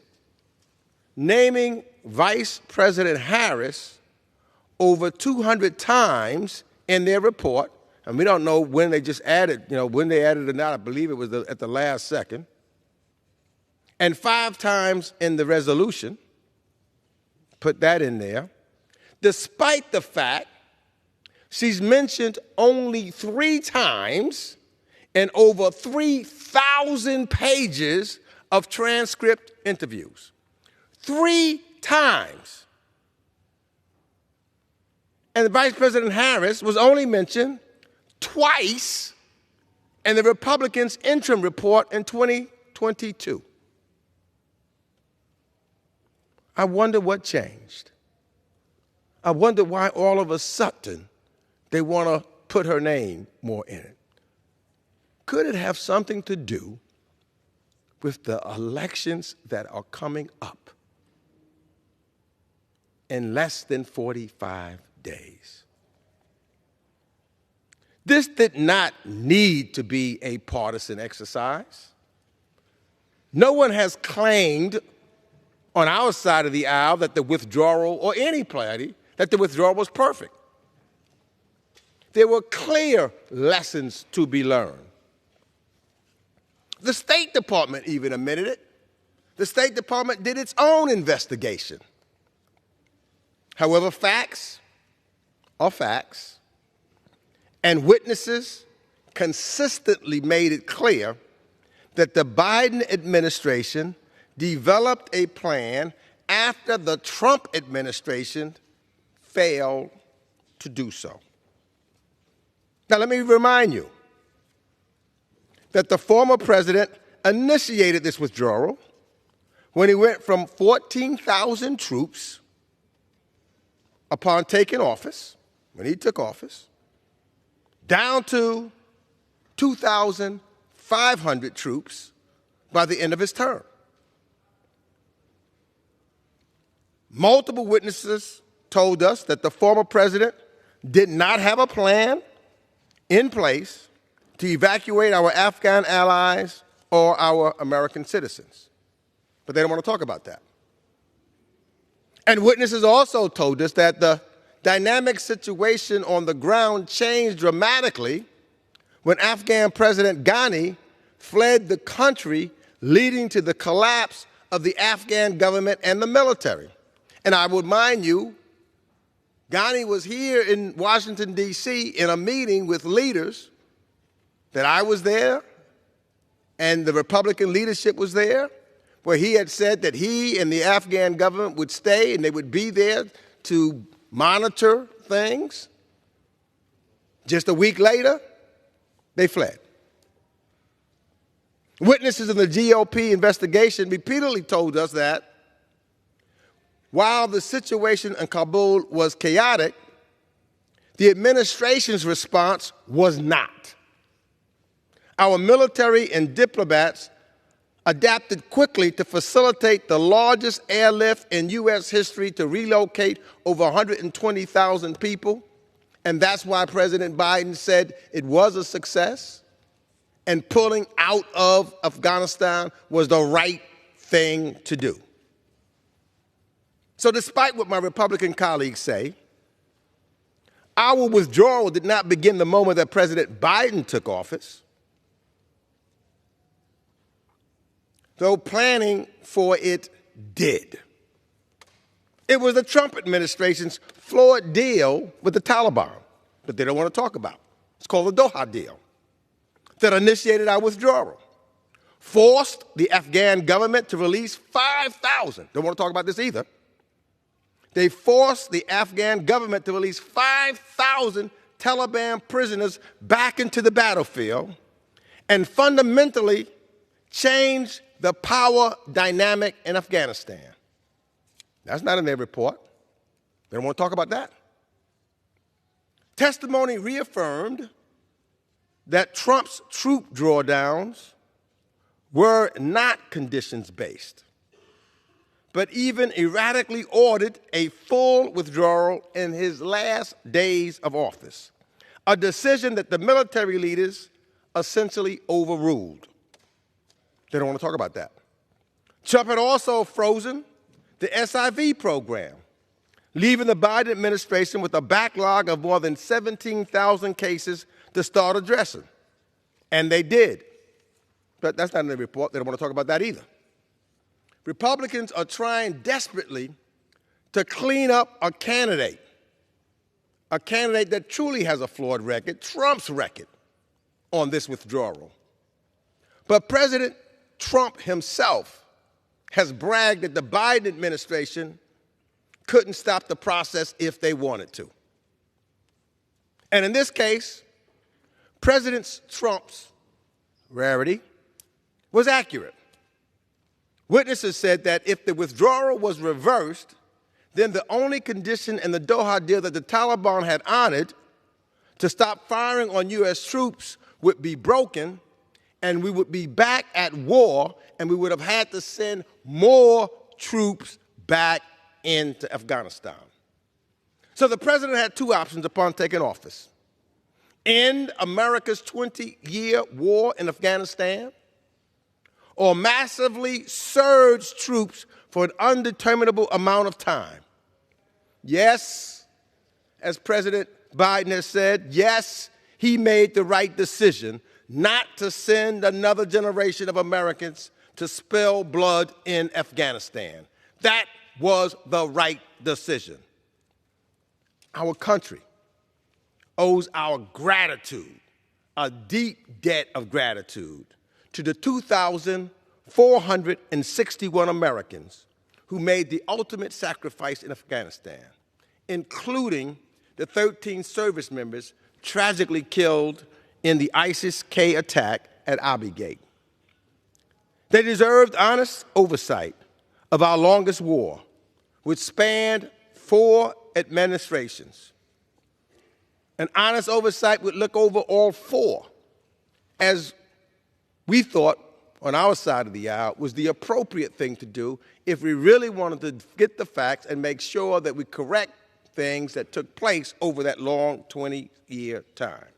naming Vice President Harris over 200 times in their report, and we don't know when they just added, when they added it or not. I believe it was at the last second, and 5 times in the resolution, put that in there, despite the fact she's mentioned only 3 times in over 3,000 pages of transcript interviews. 3 times. And Vice President Harris was only mentioned twice in the Republicans' interim report in 2022. I wonder what changed. I wonder why all of a sudden they want to put her name more in it. Could it have something to do with the elections that are coming up in less than 45 days? This did not need to be a partisan exercise. No one has claimed on our side of the aisle that the withdrawal, or any party, that the withdrawal was perfect. There were clear lessons to be learned. The State Department even admitted it. The State Department did its own investigation. However, facts are facts, and witnesses consistently made it clear that the Biden administration developed a plan after the Trump administration failed to do so. Now, let me remind you that the former president initiated this withdrawal when he went from 14,000 troops upon taking office, when he took office, down to 2,500 troops by the end of his term. Multiple witnesses told us that the former president did not have a plan in place to evacuate our Afghan allies or our American citizens. But they don't want to talk about that. And witnesses also told us that the dynamic situation on the ground changed dramatically when Afghan President Ghani fled the country, leading to the collapse of the Afghan government and the military. And I would remind you, Ghani was here in Washington, D.C. in a meeting with leaders that I was there and the Republican leadership was there, where he had said that he and the Afghan government would stay and they would be there to monitor things. Just a week later, they fled. Witnesses in the GOP investigation repeatedly told us that while the situation in Kabul was chaotic, the administration's response was not. Our military and diplomats adapted quickly to facilitate the largest airlift in U.S. history to relocate over 120,000 people. And that's why President Biden said it was a success and pulling out of Afghanistan was the right thing to do. So despite what my Republican colleagues say, our withdrawal did not begin the moment that President Biden took office, though planning for it did. It was the Trump administration's flawed deal with the Taliban that they don't want to talk about. It's called the Doha deal that initiated our withdrawal, forced the Afghan government to release 5,000. Don't want to talk about this either. They forced the Afghan government to release 5,000 Taliban prisoners back into the battlefield and fundamentally change the power dynamic in Afghanistan. That's not in their report. They don't want to talk about that. Testimony reaffirmed that Trump's troop drawdowns were not conditions-based, but even erratically ordered a full withdrawal in his last days of office, a decision that the military leaders essentially overruled. They don't want to talk about that. Trump had also frozen the SIV program, leaving the Biden administration with a backlog of more than 17,000 cases to start addressing. And they did. But that's not in the report. They don't want to talk about that either. Republicans are trying desperately to clean up a candidate that truly has a flawed record, Trump's record, on this withdrawal. But President Trump himself has bragged that the Biden administration couldn't stop the process if they wanted to. And in this case, President Trump's rarity was accurate. Witnesses said that if the withdrawal was reversed, then the only condition in the Doha deal that the Taliban had honored to stop firing on U.S. troops would be broken, and we would be back at war, and we would have had to send more troops back into Afghanistan. So the president had two options upon taking office: end America's 20-year war in Afghanistan, or massively surge troops for an undeterminable amount of time. Yes, as President Biden has said, yes, he made the right decision not to send another generation of Americans to spill blood in Afghanistan. That was the right decision. Our country owes our gratitude, a deep debt of gratitude, to the 2,461 Americans who made the ultimate sacrifice in Afghanistan, including the 13 service members tragically killed in the ISIS-K attack at Abbey Gate. They deserved honest oversight of our longest war, which spanned 4 administrations. An honest oversight would look over all 4, as we thought on our side of the aisle was the appropriate thing to do if we really wanted to get the facts and make sure that we correct things that took place over that long 20-year time.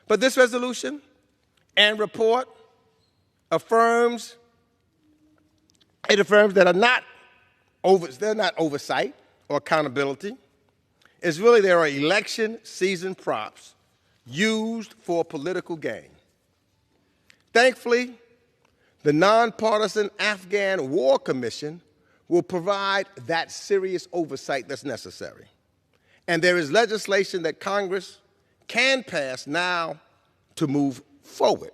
But this resolution and report affirms that they're not oversight or accountability. It's really there are election season props used for political gain. Thankfully, the nonpartisan Afghan War Commission will provide that serious oversight that's necessary. And there is legislation that Congress can pass now to move forward,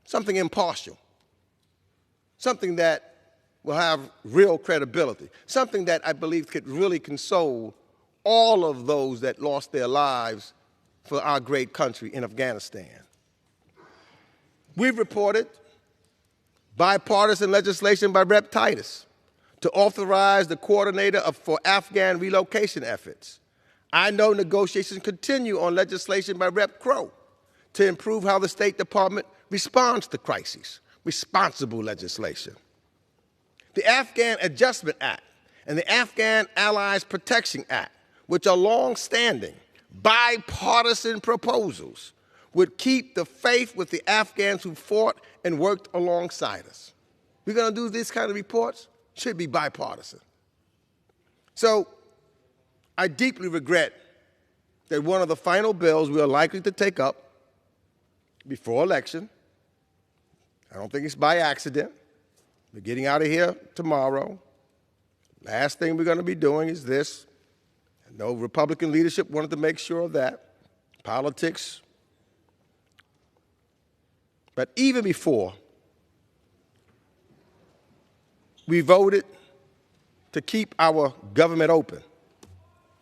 something impartial, something that will have real credibility, something that I believe could really console all of those that lost their lives for our great country in Afghanistan. We've reported bipartisan legislation by Rep. Titus to authorize the coordinator for Afghan relocation efforts. I know negotiations continue on legislation by Rep. Crow to improve how the State Department responds to crises, responsible legislation. The Afghan Adjustment Act and the Afghan Allies Protection Act, which are long-standing bipartisan proposals, would keep the faith with the Afghans who fought and worked alongside us. We're going to do these kind of reports? Should be bipartisan. So I deeply regret that one of the final bills we are likely to take up before election, I don't think it's by accident. We're getting out of here tomorrow. Last thing we're going to be doing is this. I know Republican leadership wanted to make sure of that. Politics. But even before we voted to keep our government open,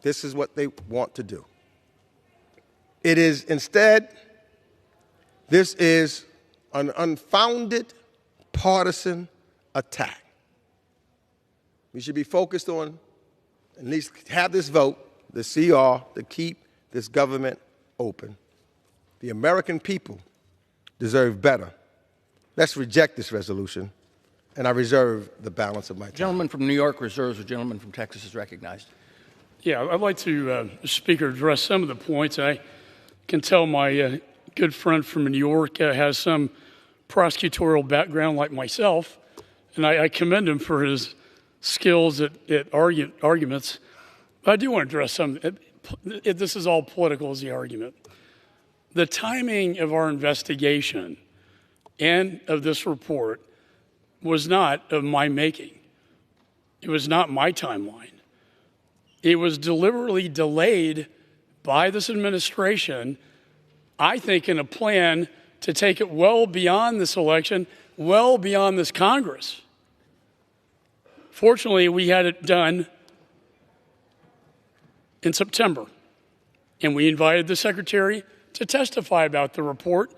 this is what they want to do. It is instead, this is an unfounded partisan attack. We should be focused on at least have this vote, the CR, to keep this government open. The American people deserve better. Let's reject this resolution, and I reserve the balance of my time. The gentleman from New York reserves. The gentleman from Texas is recognized. Yeah, I'd like to, Speaker, address some of the points. I can tell my good friend from New York has some prosecutorial background like myself, and I commend him for his skills at arguments. But I do want to address some. This is all political, is the argument. The timing of our investigation and of this report was not of my making. It was not my timeline. It was deliberately delayed by this administration, I think, in a plan to take it well beyond this election, well beyond this Congress. Fortunately, we had it done in September, and we invited the Secretary to testify about the report.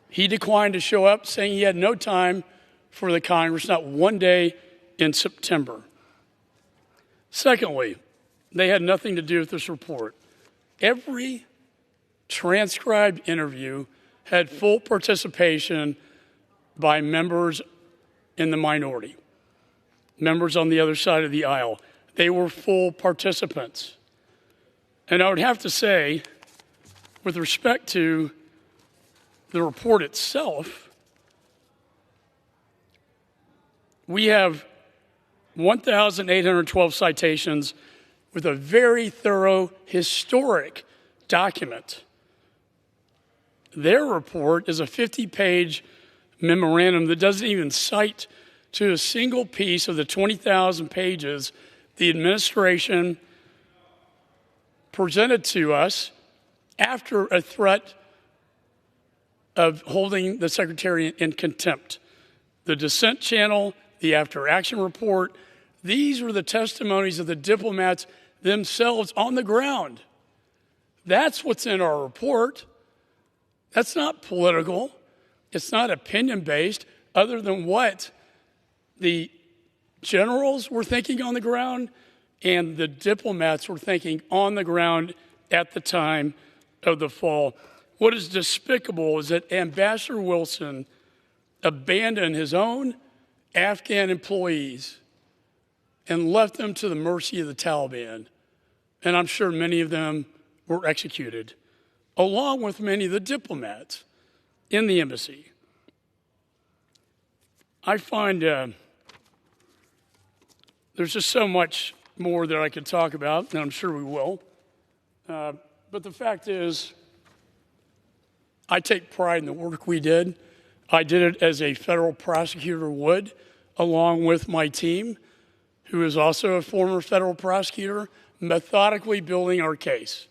He declined to show up, saying he had no time for the Congress, not one day in September. Secondly, they had nothing to do with this report. Every transcribed interview had full participation by members in the minority, members on the other side of the aisle. They were full participants. And I would have to say, with respect to the report itself, we have 1,812 citations with a very thorough historic document. Their report is a 50-page memorandum that doesn't even cite to a single piece of the 20,000 pages the administration presented to us after a threat of holding the Secretary in contempt. The dissent channel, the after-action report, These were the testimonies of the diplomats themselves on the ground. That's what's in our report. That's not political. It's not opinion-based, other than what the generals were thinking on the ground and the diplomats were thinking on the ground at the time of the fall. What is despicable is that Ambassador Wilson abandoned his own Afghan employees and left them to the mercy of the Taliban. And I'm sure many of them were executed, along with many of the diplomats in the embassy. I find there's just so much more that I could talk about, and I'm sure we will. But the fact is, I take pride in the work we did. I did it as a federal prosecutor would, along with my team, who is also a former federal prosecutor, methodically building our case.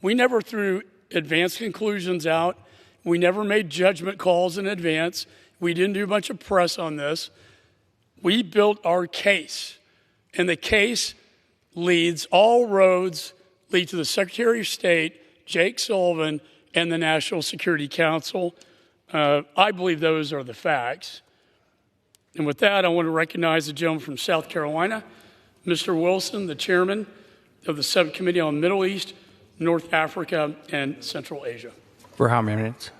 We never threw advanced conclusions out. We never made judgment calls in advance. We didn't do a bunch of press on this. We built our case, and the case all roads lead to the Secretary of State, Jake Sullivan, and the National Security Council. I believe those are the facts. And with that, I want to recognize the gentleman from South Carolina, Mr. Wilson, the chairman of the Subcommittee on Middle East, North Africa, and Central Asia. For how many minutes?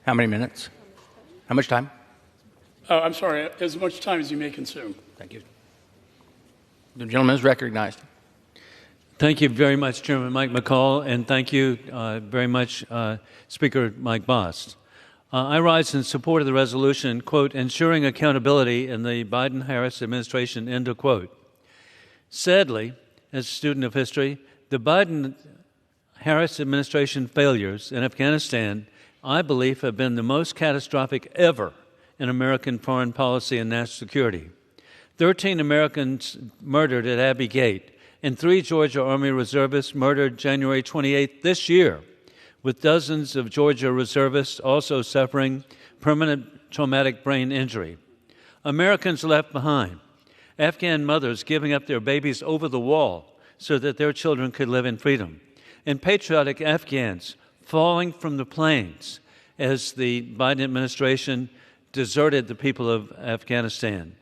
How many minutes? How much time? I'm sorry, as much time as you may consume. Thank you. The gentleman is recognized. Thank you very much, Chairman Mike McCall, and thank you very much, Speaker Mike Bost. I rise in support of the resolution, quote, ensuring accountability in the Biden-Harris administration, end of quote. Sadly, as a student of history, the Biden-Harris administration failures in Afghanistan, I believe, have been the most catastrophic ever in American foreign policy and national security. 13 Americans murdered at Abbey Gate, and 3 Georgia Army reservists murdered January 28th this year, with dozens of Georgia reservists also suffering permanent traumatic brain injury. Americans left behind, Afghan mothers giving up their babies over the wall so that their children could live in freedom, and patriotic Afghans falling from the planes as the Biden administration deserted the people of Afghanistan.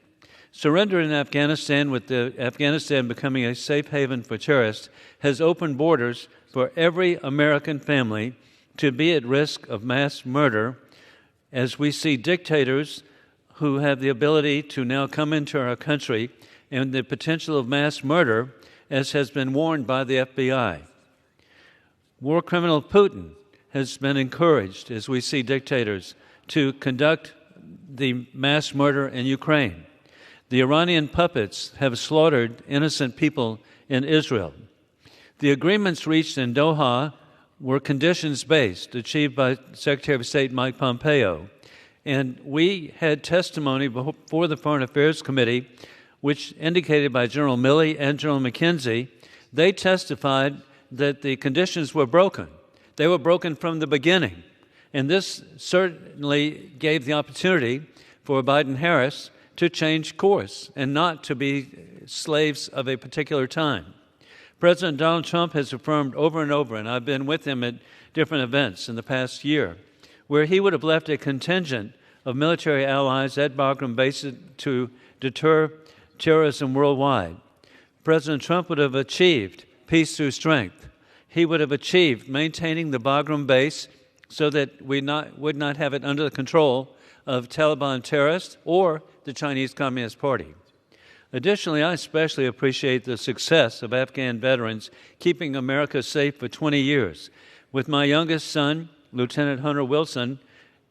Surrender in Afghanistan, with Afghanistan becoming a safe haven for terrorists, has opened borders for every American family to be at risk of mass murder, as we see dictators who have the ability to now come into our country and the potential of mass murder, as has been warned by the FBI. War criminal Putin has been encouraged, as we see dictators, to conduct the mass murder in Ukraine. The Iranian puppets have slaughtered innocent people in Israel. The agreements reached in Doha were conditions-based, achieved by Secretary of State Mike Pompeo. And we had testimony before the Foreign Affairs Committee, which indicated by General Milley and General McKenzie, they testified that the conditions were broken. They were broken from the beginning. And this certainly gave the opportunity for Biden-Harris to change course and not to be slaves of a particular time. President Donald Trump has affirmed over and over, and I've been with him at different events in the past year, where he would have left a contingent of military allies at Bagram Base to deter terrorism worldwide. President Trump would have achieved peace through strength. He would have achieved maintaining the Bagram Base so that we would not have it under the control of Taliban terrorists or the Chinese Communist Party. Additionally, I especially appreciate the success of Afghan veterans keeping America safe for 20 years. With my youngest son, Lieutenant Hunter Wilson,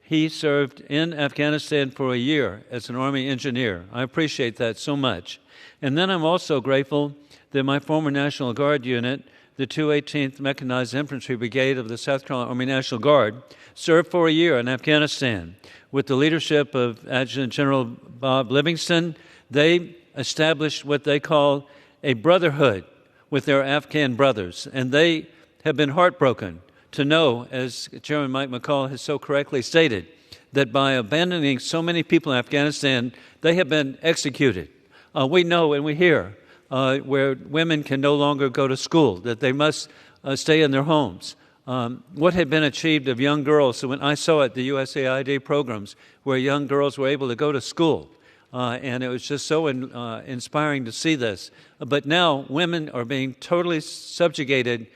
he served in Afghanistan for a year as an Army engineer. I appreciate that so much. And then I'm also grateful that my former National Guard unit, the 218th Mechanized Infantry Brigade of the South Carolina Army National Guard, served for a year in Afghanistan. With the leadership of Adjutant General Bob Livingston, they established what they call a brotherhood with their Afghan brothers. And they have been heartbroken to know, as Chairman Mike McCall has so correctly stated, that by abandoning so many people in Afghanistan, they have been executed. We know and we hear where women can no longer go to school, that they must stay in their homes. What had been achieved of young girls, so when I saw at the USAID programs where young girls were able to go to school, and it was just so inspiring to see this. But now women are being totally subjugated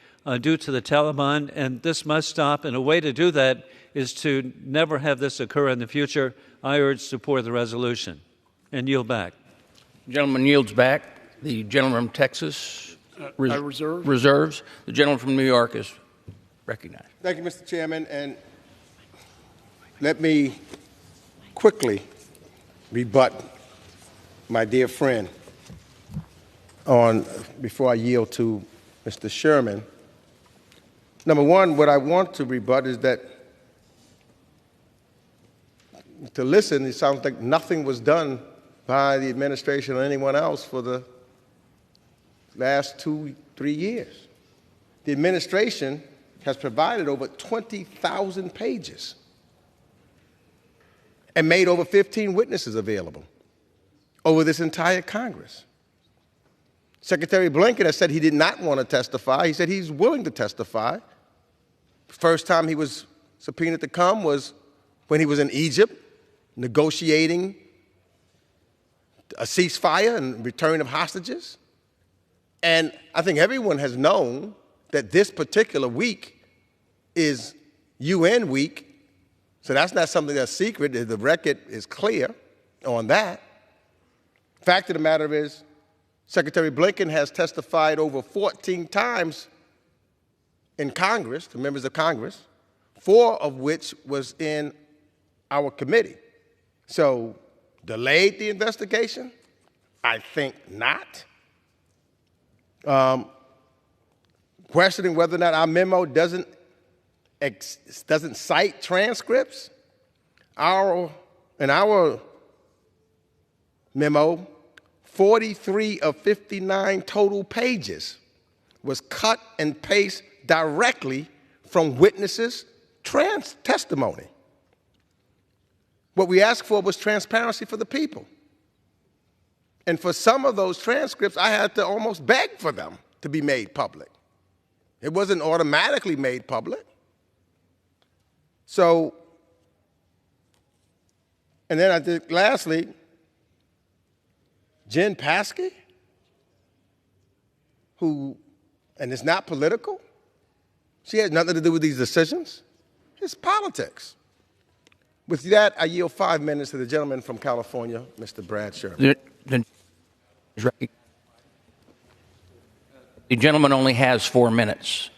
due to the Taliban, and this must stop. And a way to do that is to never have this occur in the future. I urge support of the resolution and yield back. The gentleman yields back. The gentleman from Texas I reserve. reserves. The gentleman from New York is recognized. Thank you, Mr. Chairman. And let me quickly rebut my dear friend before I yield to Mr. Sherman. Number one, what I want to rebut is that to listen, it sounds like nothing was done by the administration or anyone else for the last 2-3 years. The administration has provided over 20,000 pages and made over 15 witnesses available over this entire Congress. Secretary Blinken has said he did not want to testify. He said he's willing to testify. First time he was subpoenaed to come was when he was in Egypt negotiating a ceasefire and return of hostages. And I think everyone has known that this particular week is UN week, so that's not something that's secret. The record is clear on that. Fact of the matter is, Secretary Blinken has testified over 14 times in Congress, to members of Congress, 4 of which was in our committee. So, delayed the investigation? I think not. Questioning whether or not our memo doesn't cite transcripts. In our memo, 43 of 59 total pages was cut and paste directly from witnesses' testimony. What we asked for was transparency for the people. And for some of those transcripts, I had to almost beg for them to be made public. It wasn't automatically made public. So, and then I think lastly, Jen Psaki, who, and it's not political, she has nothing to do with these decisions. It's politics. With that, I yield 5 minutes to the gentleman from California, Mr. Brad Sherman. The gentleman only has 4 minutes.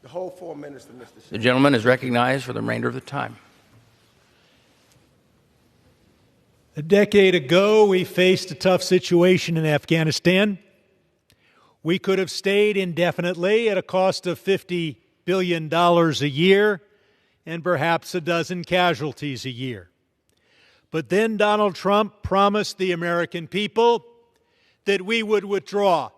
The whole 4 minutes to Mr. Sherman. The gentleman is recognized for the remainder of the time. A decade ago, we faced a tough situation in Afghanistan. We could have stayed indefinitely at a cost of $50 billion a year and perhaps a dozen casualties a year. But then Donald Trump promised the American people that we would withdraw,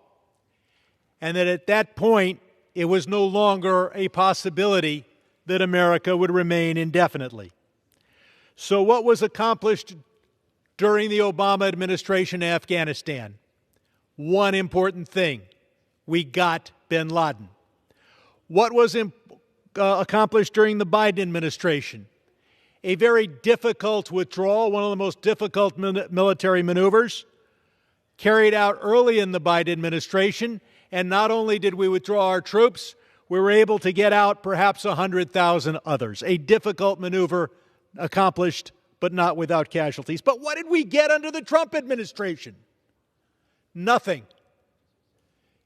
and that at that point, it was no longer a possibility that America would remain indefinitely. So what was accomplished during the Obama administration in Afghanistan? One important thing: we got bin Laden. What was accomplished during the Biden administration? A very difficult withdrawal, one of the most difficult military maneuvers, carried out early in the Biden administration. And not only did we withdraw our troops, we were able to get out perhaps 100,000 others. A difficult maneuver accomplished, but not without casualties. But what did we get under the Trump administration? Nothing.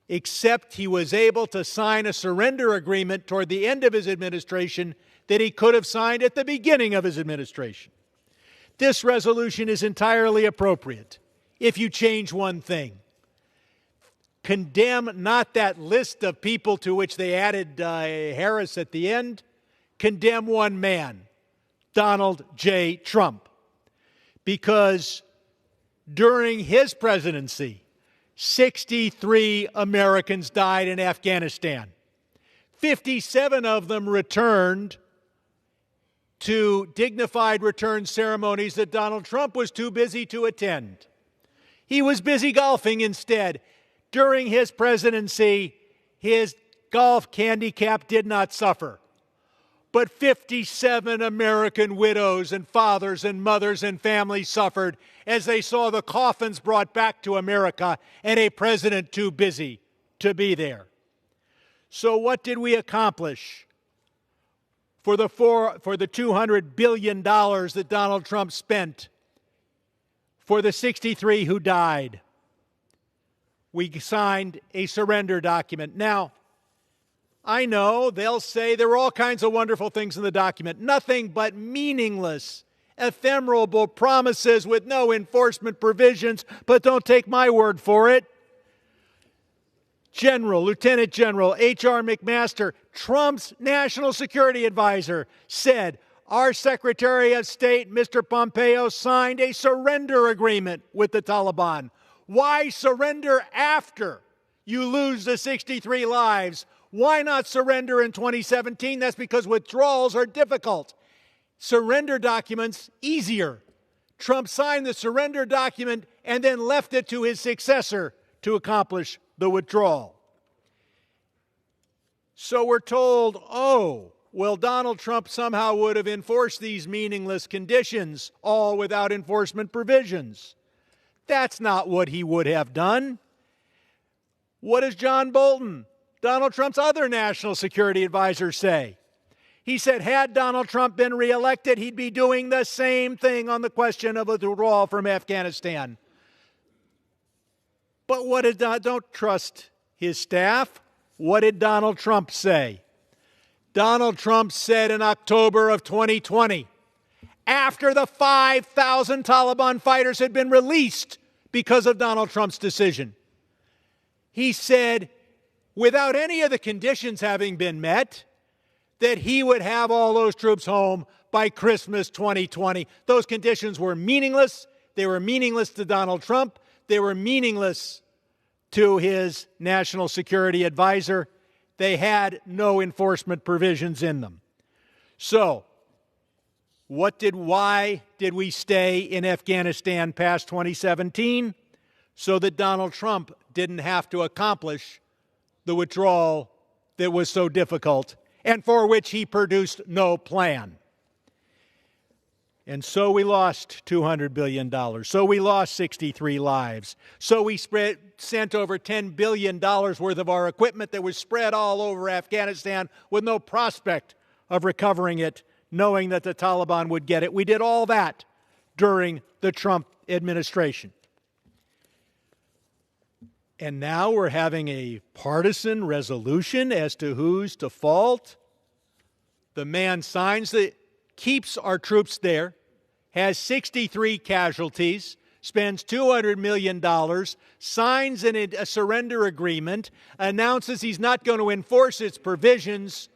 Except he was able to sign a surrender agreement toward the end of his administration that he could have signed at the beginning of his administration. This resolution is entirely appropriate if you change one thing. Condemn not that list of people to which they added Harris at the end. Condemn one man, Donald J. Trump, because during his presidency, 63 Americans died in Afghanistan. 57 of them returned to dignified return ceremonies that Donald Trump was too busy to attend. He was busy golfing instead. During his presidency, his golf handicap did not suffer. But 57 American widows and fathers and mothers and families suffered as they saw the coffins brought back to America and a president too busy to be there. So what did we accomplish for the $200 billion that Donald Trump spent for the 63 who died? We signed a surrender document. Now, I know they'll say there were all kinds of wonderful things in the document. Nothing but meaningless, ephemeral promises with no enforcement provisions, but don't take my word for it. Lieutenant General H.R. McMaster, Trump's national security advisor, said our Secretary of State, Mr. Pompeo, signed a surrender agreement with the Taliban. Why surrender after you lose the 63 lives? Why not surrender in 2017? That's because withdrawals are difficult. Surrender documents, easier. Trump signed the surrender document and then left it to his successor to accomplish the withdrawal. So we're told, Donald Trump somehow would have enforced these meaningless conditions, all without enforcement provisions. That's not what he would have done. What does John Bolton, Donald Trump's other national security advisor, say? He said, had Donald Trump been reelected, he'd be doing the same thing on the question of withdrawal from Afghanistan. But don't trust his staff. What did Donald Trump say? Donald Trump said in October of 2020, after the 5,000 Taliban fighters had been released because of Donald Trump's decision, he said, without any of the conditions having been met, that he would have all those troops home by Christmas 2020. Those conditions were meaningless. They were meaningless to Donald Trump. They were meaningless to his national security advisor. They had no enforcement provisions in them. So, why did we stay in Afghanistan past 2017? So that Donald Trump didn't have to accomplish the withdrawal that was so difficult and for which he produced no plan. And so we lost $200 billion. So we lost 63 lives. So we sent over $10 billion worth of our equipment that was spread all over Afghanistan with no prospect of recovering it, knowing that the Taliban would get it. We did all that during the Trump administration. And now we're having a partisan resolution as to who's to fault. The man signs that keeps our troops there, has 63 casualties, spends $200 million, signs a surrender agreement, announces he's not going to enforce its provisions,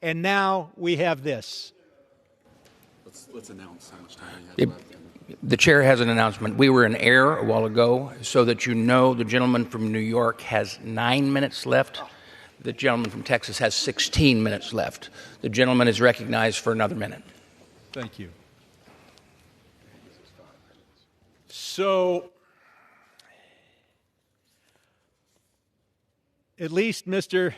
and now we have this. Let's announce how much time we have left. The chair has an announcement. We were in error a while ago, so that you know the gentleman from New York has 9 minutes left. The gentleman from Texas has 16 minutes left. The gentleman is recognized for another minute. Thank you. So, at least Mr.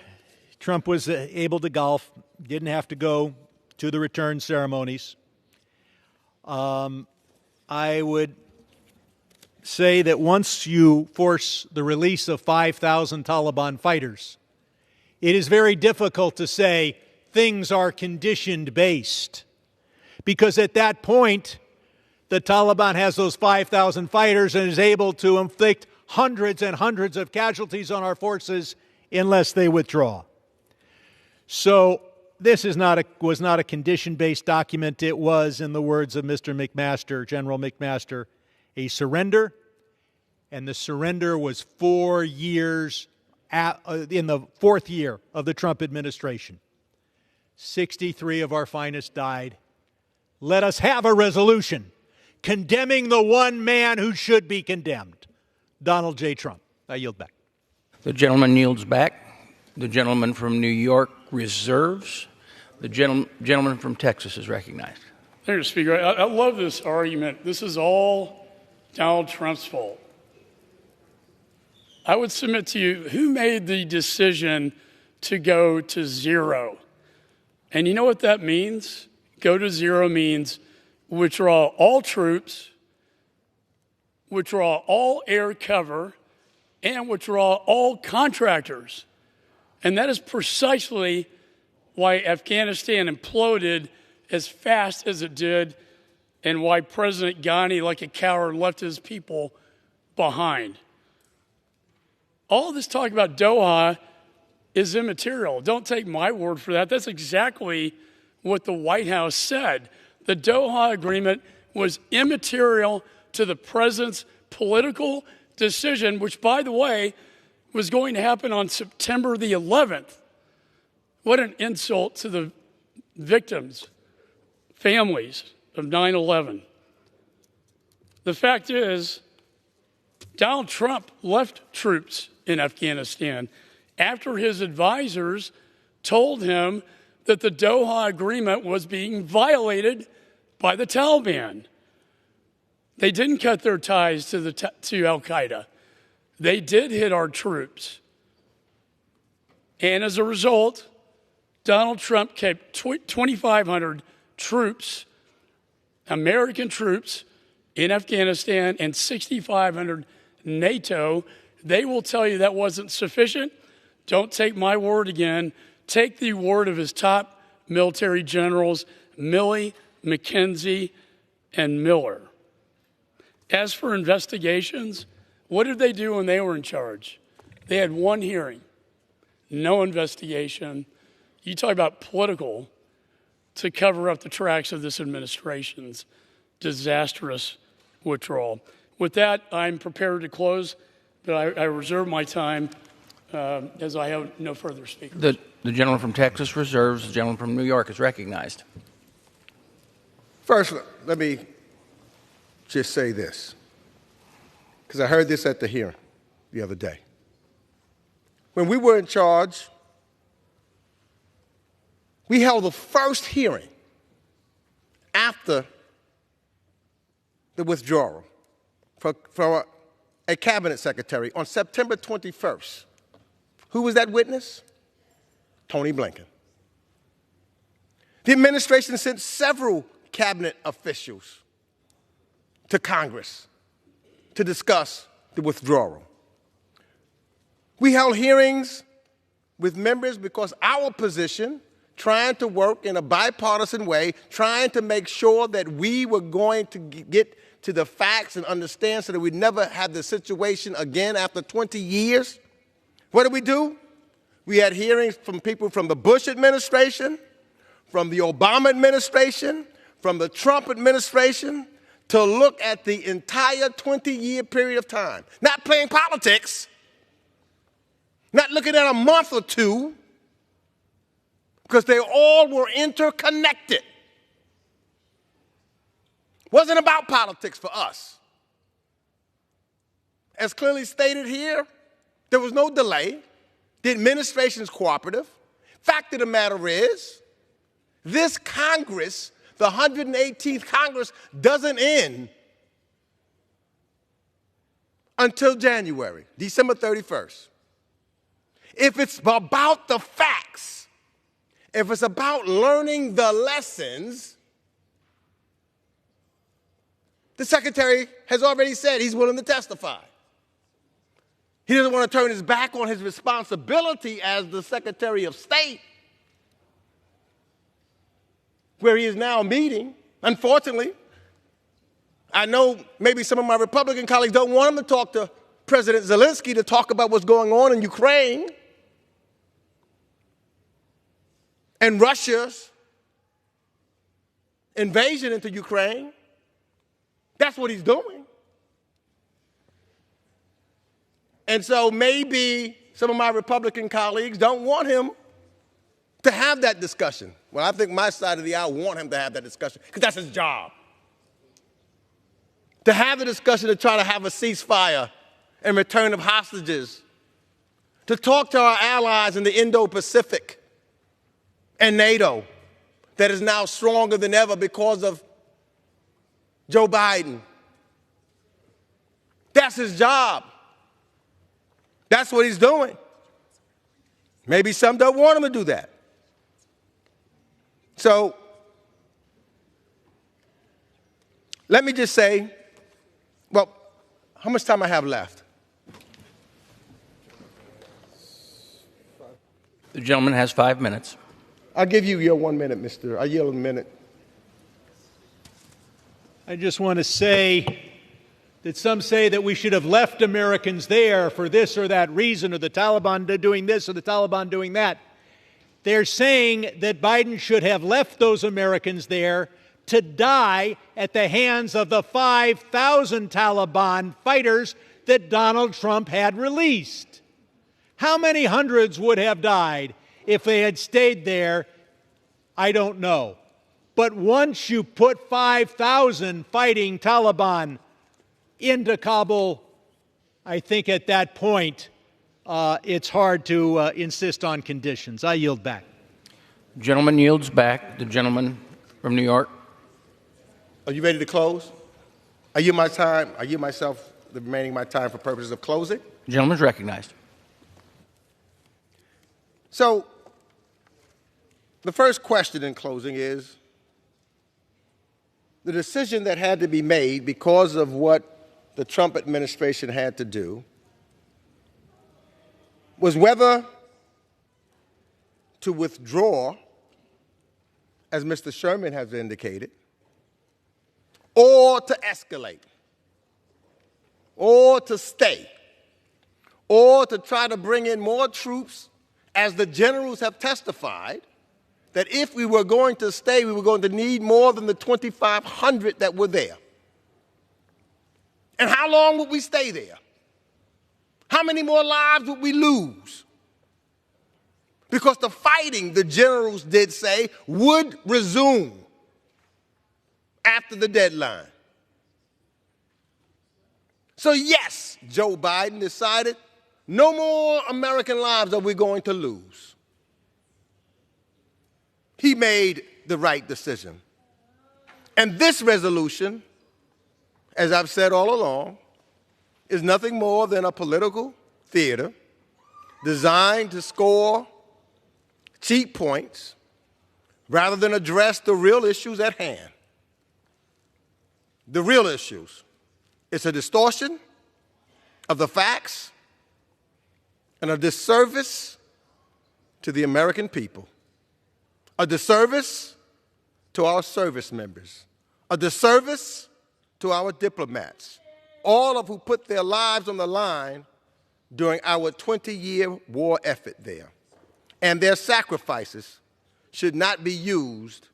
Trump was able to golf, didn't have to go to the return ceremonies. I would say that once you force the release of 5,000 Taliban fighters, it is very difficult to say things are condition-based. Because at that point, the Taliban has those 5,000 fighters and is able to inflict hundreds and hundreds of casualties on our forces unless they withdraw. So this was not a condition-based document. It was, in the words of Mr. McMaster, General McMaster, a surrender, and the surrender was 4 years in the fourth year of the Trump administration. 63 of our finest died. Let us have a resolution condemning the one man who should be condemned, Donald J. Trump. I yield back. The gentleman yields back. The gentleman from New York reserves. The gentleman from Texas is recognized. Thank you, Speaker. I love this argument. This is all Donald Trump's fault. I would submit to you, who made the decision to go to zero? And you know what that means? Go to zero means withdraw all troops, withdraw all air cover, and withdraw all contractors. And that is precisely why Afghanistan imploded as fast as it did, and why President Ghani, like a coward, left his people behind. All this talk about Doha is immaterial. Don't take my word for that. That's exactly what the White House said. The Doha agreement was immaterial to the president's political decision, which, by the way, was going to happen on September the 11th. What an insult to the victims, families of 9/11. The fact is, Donald Trump left troops in Afghanistan after his advisors told him that the Doha agreement was being violated by the Taliban. They didn't cut their ties to Al-Qaeda. They did hit our troops. And as a result, Donald Trump kept 2,500 troops, American troops, in Afghanistan, and 6,500 NATO. They will tell you that wasn't sufficient. Don't take my word again. Take the word of his top military generals, Milley, McKenzie, and Miller. As for investigations, what did they do when they were in charge? They had one hearing, no investigation. You talk about political to cover up the tracks of this administration's disastrous withdrawal. With that, I'm prepared to close, but I reserve my time as I have no further speakers. The gentleman from Texas reserves. The gentleman from New York is recognized. First, let me just say this, because I heard this at the hearing the other day. When we were in charge, we held the first hearing after the withdrawal for a cabinet secretary on September 21st. Who was that witness? Tony Blinken. The administration sent several cabinet officials to Congress to discuss the withdrawal. We held hearings with members because our position, trying to work in a bipartisan way, trying to make sure that we were going to get to the facts and understand so that we'd never have the situation again after 20 years. What did we do? We had hearings from people from the Bush administration, from the Obama administration, from the Trump administration, to look at the entire 20-year period of time. Not playing politics, not looking at a month or two, because they all were interconnected. Wasn't about politics for us. As clearly stated here, there was no delay. The administration is cooperative. Fact of the matter is, this Congress, the 118th Congress, doesn't end until January, December 31st. If it's about the facts, if it's about learning the lessons, the Secretary has already said he's willing to testify. He doesn't want to turn his back on his responsibility as the Secretary of State, where he is now meeting. Unfortunately, I know maybe some of my Republican colleagues don't want him to talk to President Zelensky to talk about what's going on in Ukraine and Russia's invasion into Ukraine. That's what he's doing. And so maybe some of my Republican colleagues don't want him to have that discussion. Well, I think my side of the aisle want him to have that discussion because that's his job. To have the discussion to try to have a ceasefire and return of hostages, to talk to our allies in the Indo-Pacific and NATO that is now stronger than ever because of Joe Biden, That's his job. That's what he's doing. Maybe some don't want him to do that. So let me just say, well, how much time I have left? The gentleman has 5 minutes. I'll give you your 1 minute, mister. I yield a minute. I just want to say that some say that we should have left Americans there for this or that reason, or the Taliban doing this or the Taliban doing that. They're saying that Biden should have left those Americans there to die at the hands of the 5,000 Taliban fighters that Donald Trump had released. How many hundreds would have died if they had stayed there? I don't know. But once you put 5,000 fighting Taliban into Kabul, I think at that point it's hard to insist on conditions. I yield back. Gentleman yields back. The gentleman from New York. Are you ready to close? I yield my time. I yield myself the remaining of my time for purposes of closing. The gentleman is recognized. So the first question in closing is the decision that had to be made because of what the Trump administration had to do was whether to withdraw, as Mr. Sherman has indicated, or to escalate, or to stay, or to try to bring in more troops, as the generals have testified, that if we were going to stay, we were going to need more than the 2,500 that were there. And how long would we stay there? How many more lives would we lose? Because the fighting, the generals did say, would resume after the deadline. So yes, Joe Biden decided no more American lives are we going to lose. He made the right decision. And this resolution, as I've said all along, is nothing more than a political theater designed to score cheap points rather than address the real issues at hand. The real issues. It's a distortion of the facts and a disservice to the American people, a disservice to our service members, a disservice to our diplomats, all of who put their lives on the line during our 20-year war effort there. And their sacrifices should not be used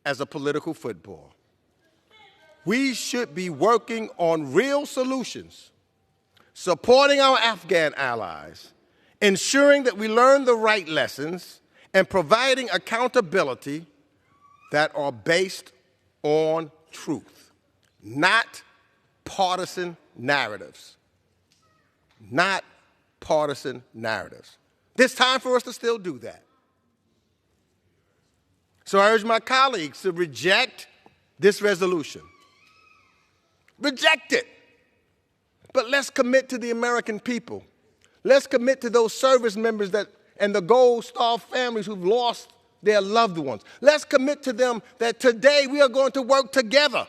as a political football. We should be working on real solutions, supporting our Afghan allies, ensuring that we learn the right lessons, and providing accountability that are based on truth, not partisan narratives. Not partisan narratives. There's time for us to still do that. So I urge my colleagues to reject this resolution. Reject it. But let's commit to the American people. Let's commit to those service members and the Gold Star families who've lost their loved ones. Let's commit to them that today we are going to work together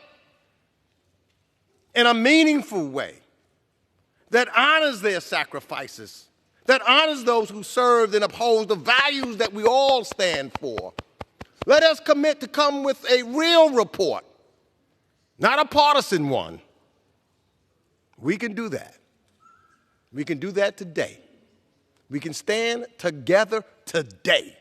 in a meaningful way that honors their sacrifices, that honors those who served and uphold the values that we all stand for. Let us commit to come with a real report, not a partisan one. We can do that. We can do that today. We can stand together today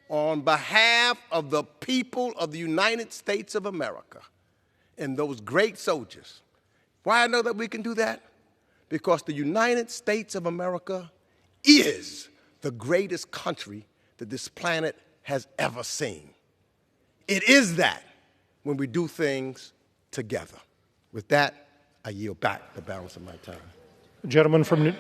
on behalf of the people of the United States of America and those great soldiers. Why I know that we can do that? Because the United States of America is the greatest country that this planet has ever seen. It is that when we do things together. With that, I yield back the balance of my time. Gentleman from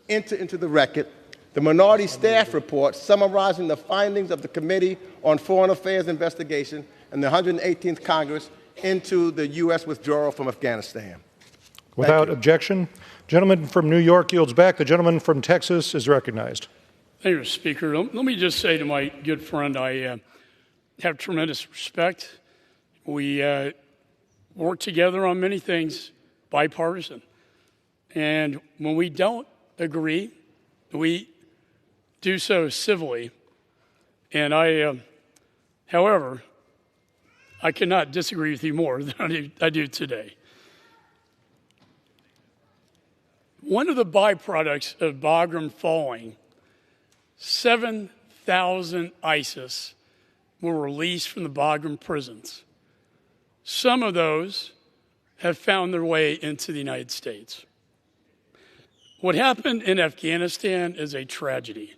Enter into the record the minority staff report summarizing the findings of the Committee on Foreign Affairs Investigation and the 118th Congress into the U.S. withdrawal from Afghanistan. Without objection. Gentleman from New York yields back. The gentleman from Texas is recognized. Thank you, Mr. Speaker. Let me just say to my good friend, I have tremendous respect. We work together on many things, bipartisan. And when we don't agree, we do so civilly. And however, I cannot disagree with you more than I do today. One of the byproducts of Bagram falling, 7,000 ISIS were released from the Bagram prisons. Some of those have found their way into the United States. What happened in Afghanistan is a tragedy,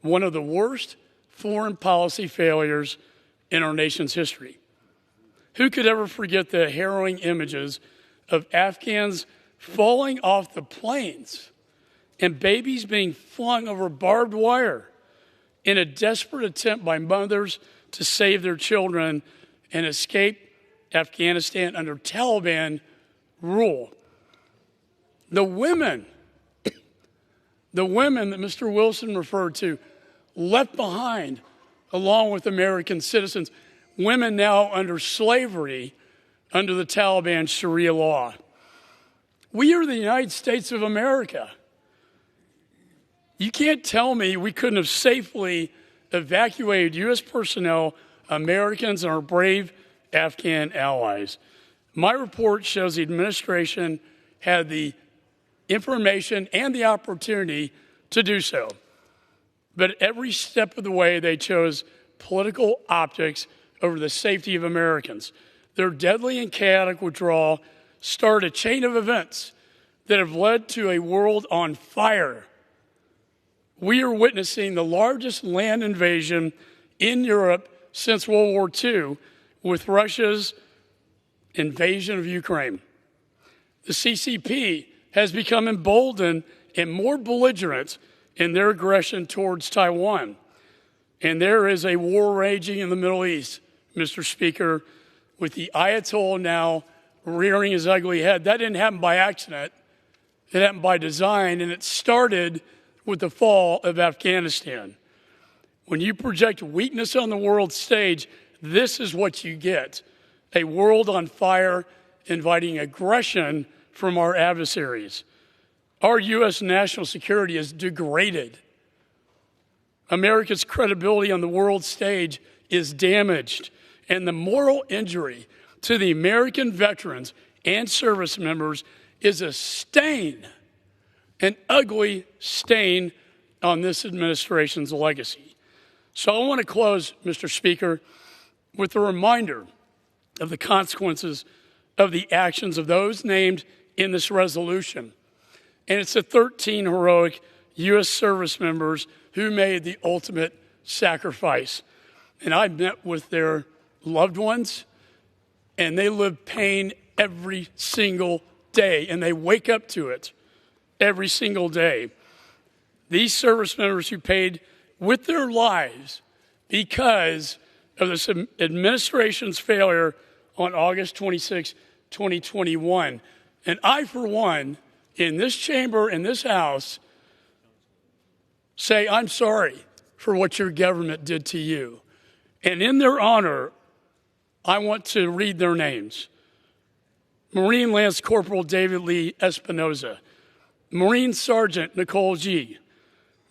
one of the worst foreign policy failures in our nation's history. Who could ever forget the harrowing images of Afghans falling off the planes and babies being flung over barbed wire in a desperate attempt by mothers to save their children and escape Afghanistan under Taliban rule? The women that Mr. Wilson referred to, left behind along with American citizens, women now under slavery under the Taliban Sharia law. We are the United States of America. You can't tell me we couldn't have safely evacuated U.S. personnel, Americans, and our brave Afghan allies. My report shows the administration had the information and the opportunity to do so. But every step of the way, they chose political optics over the safety of Americans. Their deadly and chaotic withdrawal started a chain of events that have led to a world on fire. We are witnessing the largest land invasion in Europe since World War II with Russia's invasion of Ukraine. The CCP has become emboldened and more belligerent in their aggression towards Taiwan. And there is a war raging in the Middle East, Mr. Speaker, with the Ayatollah now rearing his ugly head. That didn't happen by accident. It happened by design, and it started with the fall of Afghanistan. When you project weakness on the world stage, this is what you get: a world on fire inviting aggression from our adversaries. Our U.S. national security is degraded. America's credibility on the world stage is damaged, and the moral injury to the American veterans and service members is a stain, an ugly stain on this administration's legacy. So I want to close, Mr. Speaker, with a reminder of the consequences of the actions of those named in this resolution. And it's the 13 heroic U.S. service members who made the ultimate sacrifice. And I met with their loved ones, and they live pain every single day, and they wake up to it every single day. These service members who paid with their lives because of this administration's failure on August 26, 2021. And I, for one, in this chamber, in this House, say, I'm sorry for what your government did to you. And in their honor, I want to read their names. Marine Lance Corporal David Lee Espinoza, Marine Sergeant Nicole G.,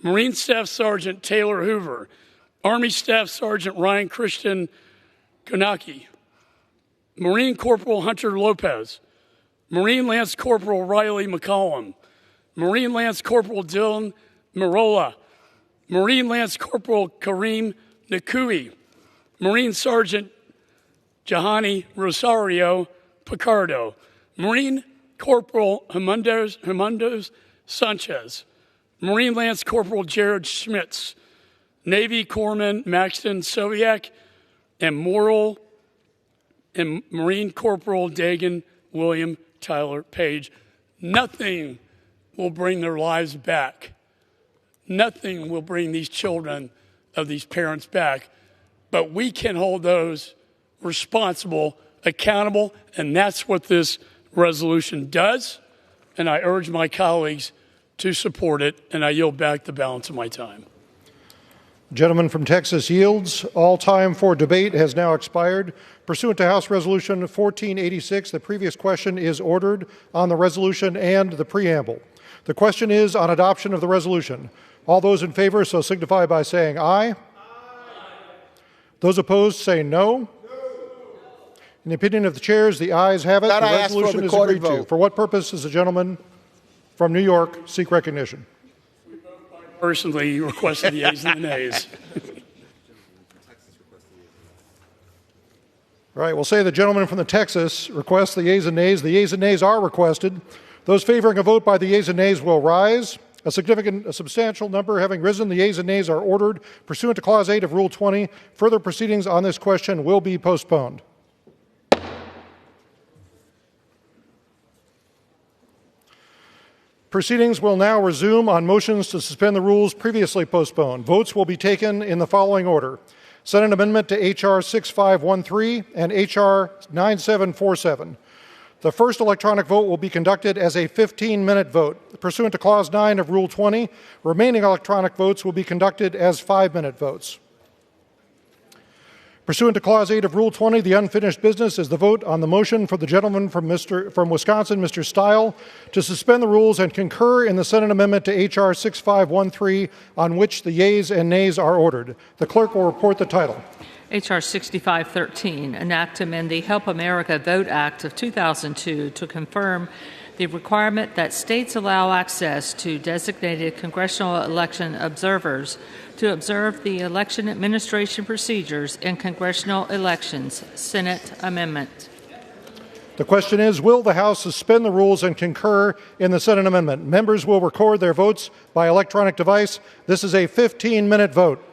Marine Staff Sergeant Taylor Hoover, Army Staff Sergeant Ryan Christian Konaki, Marine Corporal Hunter Lopez, Marine Lance Corporal Riley McCollum, Marine Lance Corporal Dylan Marola, Marine Lance Corporal Kareem Nakui, Marine Sergeant Jahani Rosario Picardo, Marine Corporal Hermundos Sanchez, Marine Lance Corporal Jared Schmitz, Navy Corpsman Maxton Soviak, and Marine Corporal Dagan William Tyler Page. Nothing will bring their lives back. Nothing will bring these children of these parents back, but we can hold those responsible accountable, and that's what this resolution does. And I urge my colleagues to support it, and I yield back the balance of my time. Gentleman from Texas yields. All time for debate has now expired. Pursuant to House Resolution 1486, the previous question is ordered on the resolution and the preamble. The question is on adoption of the resolution. All those in favor so signify by saying aye. Aye. Those opposed say no. In the opinion of the chairs, the ayes have it. The resolution is agreed to. For what purpose does the gentleman from New York seek recognition? Personally requested the ayes and the nays. All right, we'll say the gentleman from the Texas requests the yeas and nays. The yeas and nays are requested. Those favoring a vote by the yeas and nays will rise. A substantial number having risen, the yeas and nays are ordered. Pursuant to Clause 8 of Rule 20, further proceedings on this question will be postponed. Proceedings will now resume on motions to suspend the rules previously postponed. Votes will be taken in the following order. Senate Amendment to H.R. 6513 and H.R. 9747. The first electronic vote will be conducted as a 15-minute vote. Pursuant to Clause 9 of Rule 20, remaining electronic votes will be conducted as 5-minute votes. Pursuant to Clause 8 of Rule 20, the unfinished business is the vote on the motion for the gentleman from Wisconsin, Mr. Stile, to suspend the rules and concur in the Senate amendment to H.R. 6513, on which the yeas and nays are ordered. The clerk will report the title. H.R. 6513, an act to amend the Help America Vote Act of 2002 to confirm the requirement that states allow access to designated congressional election observers to observe the election administration procedures in congressional elections. Senate amendment. The question is, will the House suspend the rules and concur in the Senate amendment? Members will record their votes by electronic device. This is a 15-minute vote.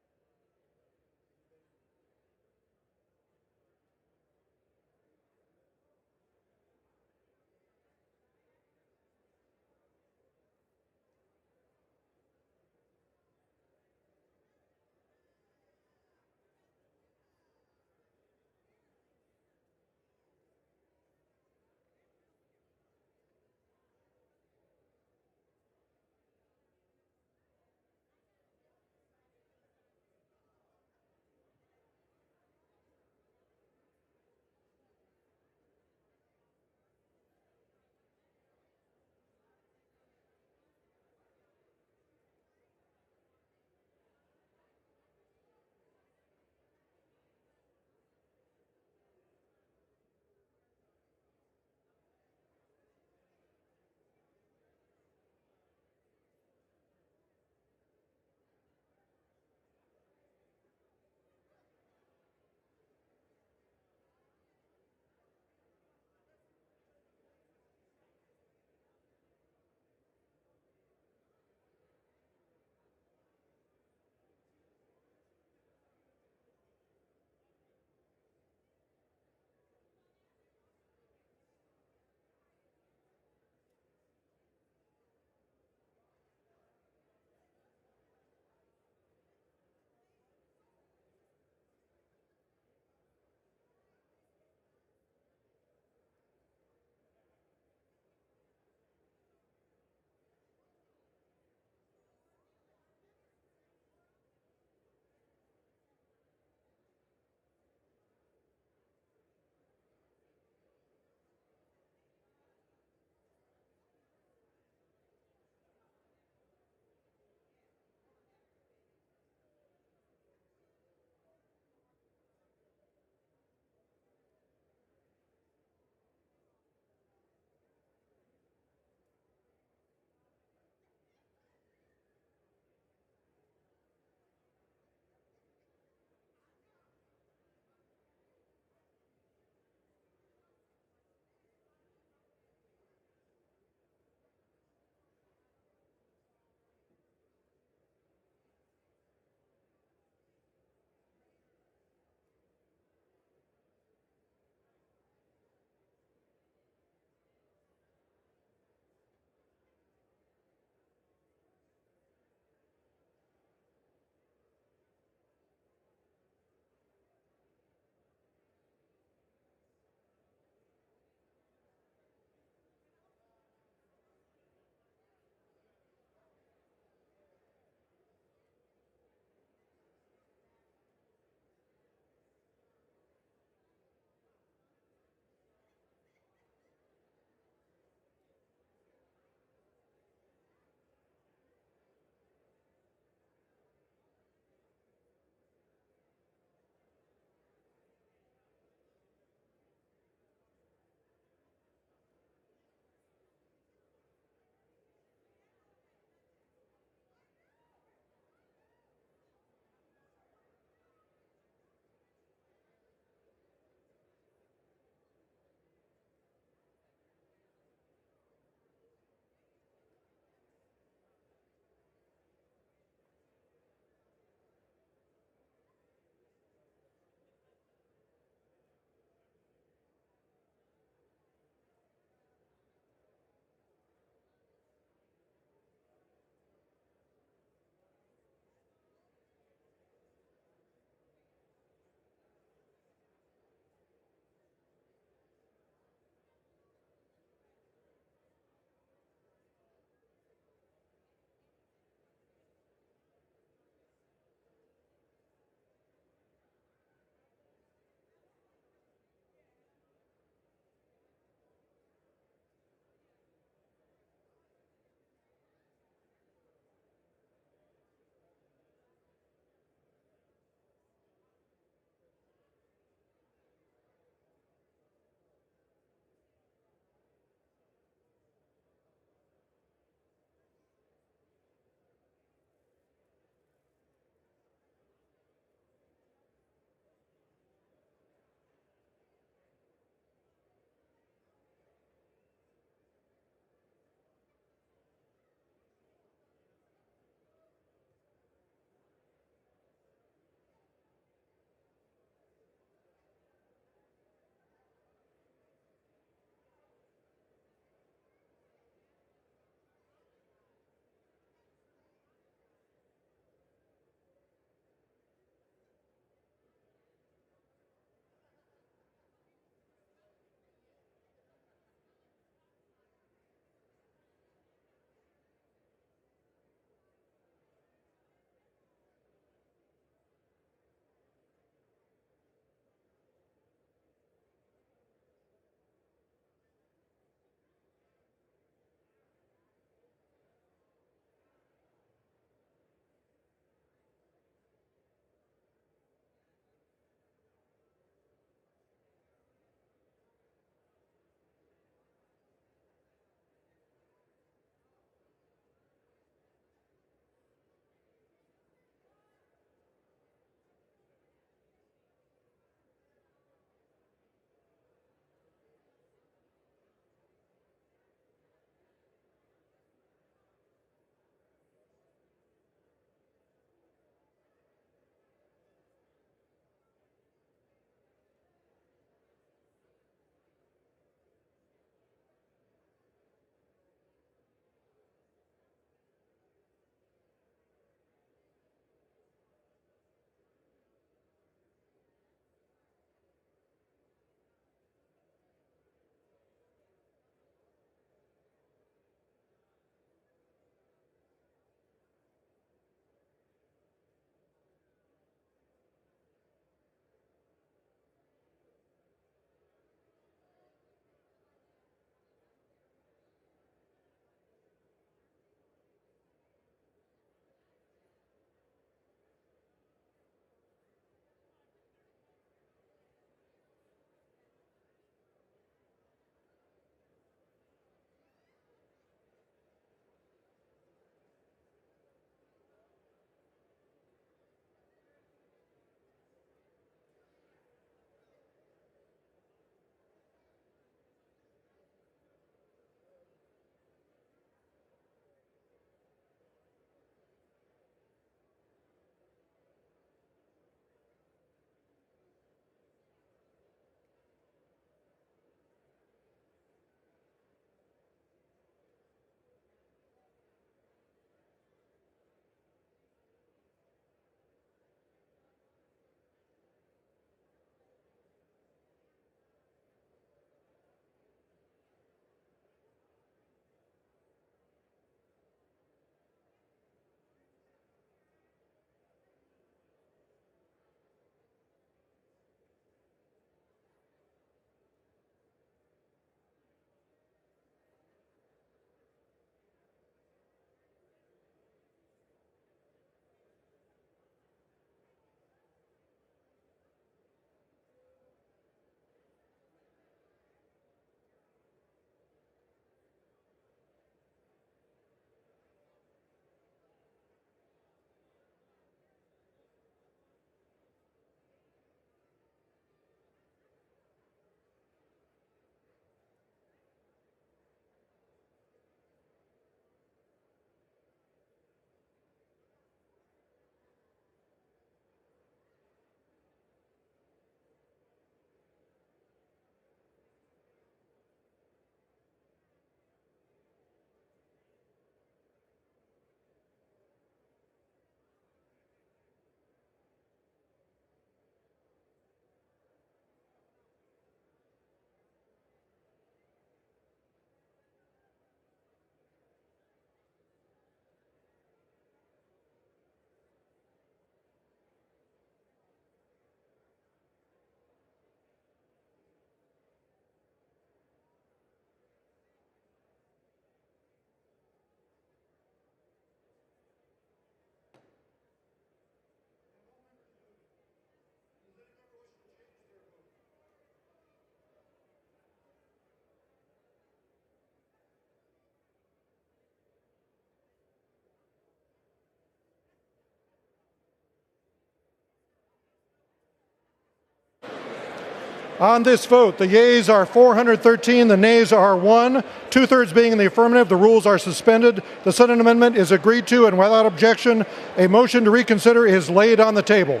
On this vote, the yeas are 413, the nays are 1. Two-thirds being in the affirmative, the rules are suspended. The Senate amendment is agreed to, and without objection, a motion to reconsider is laid on the table.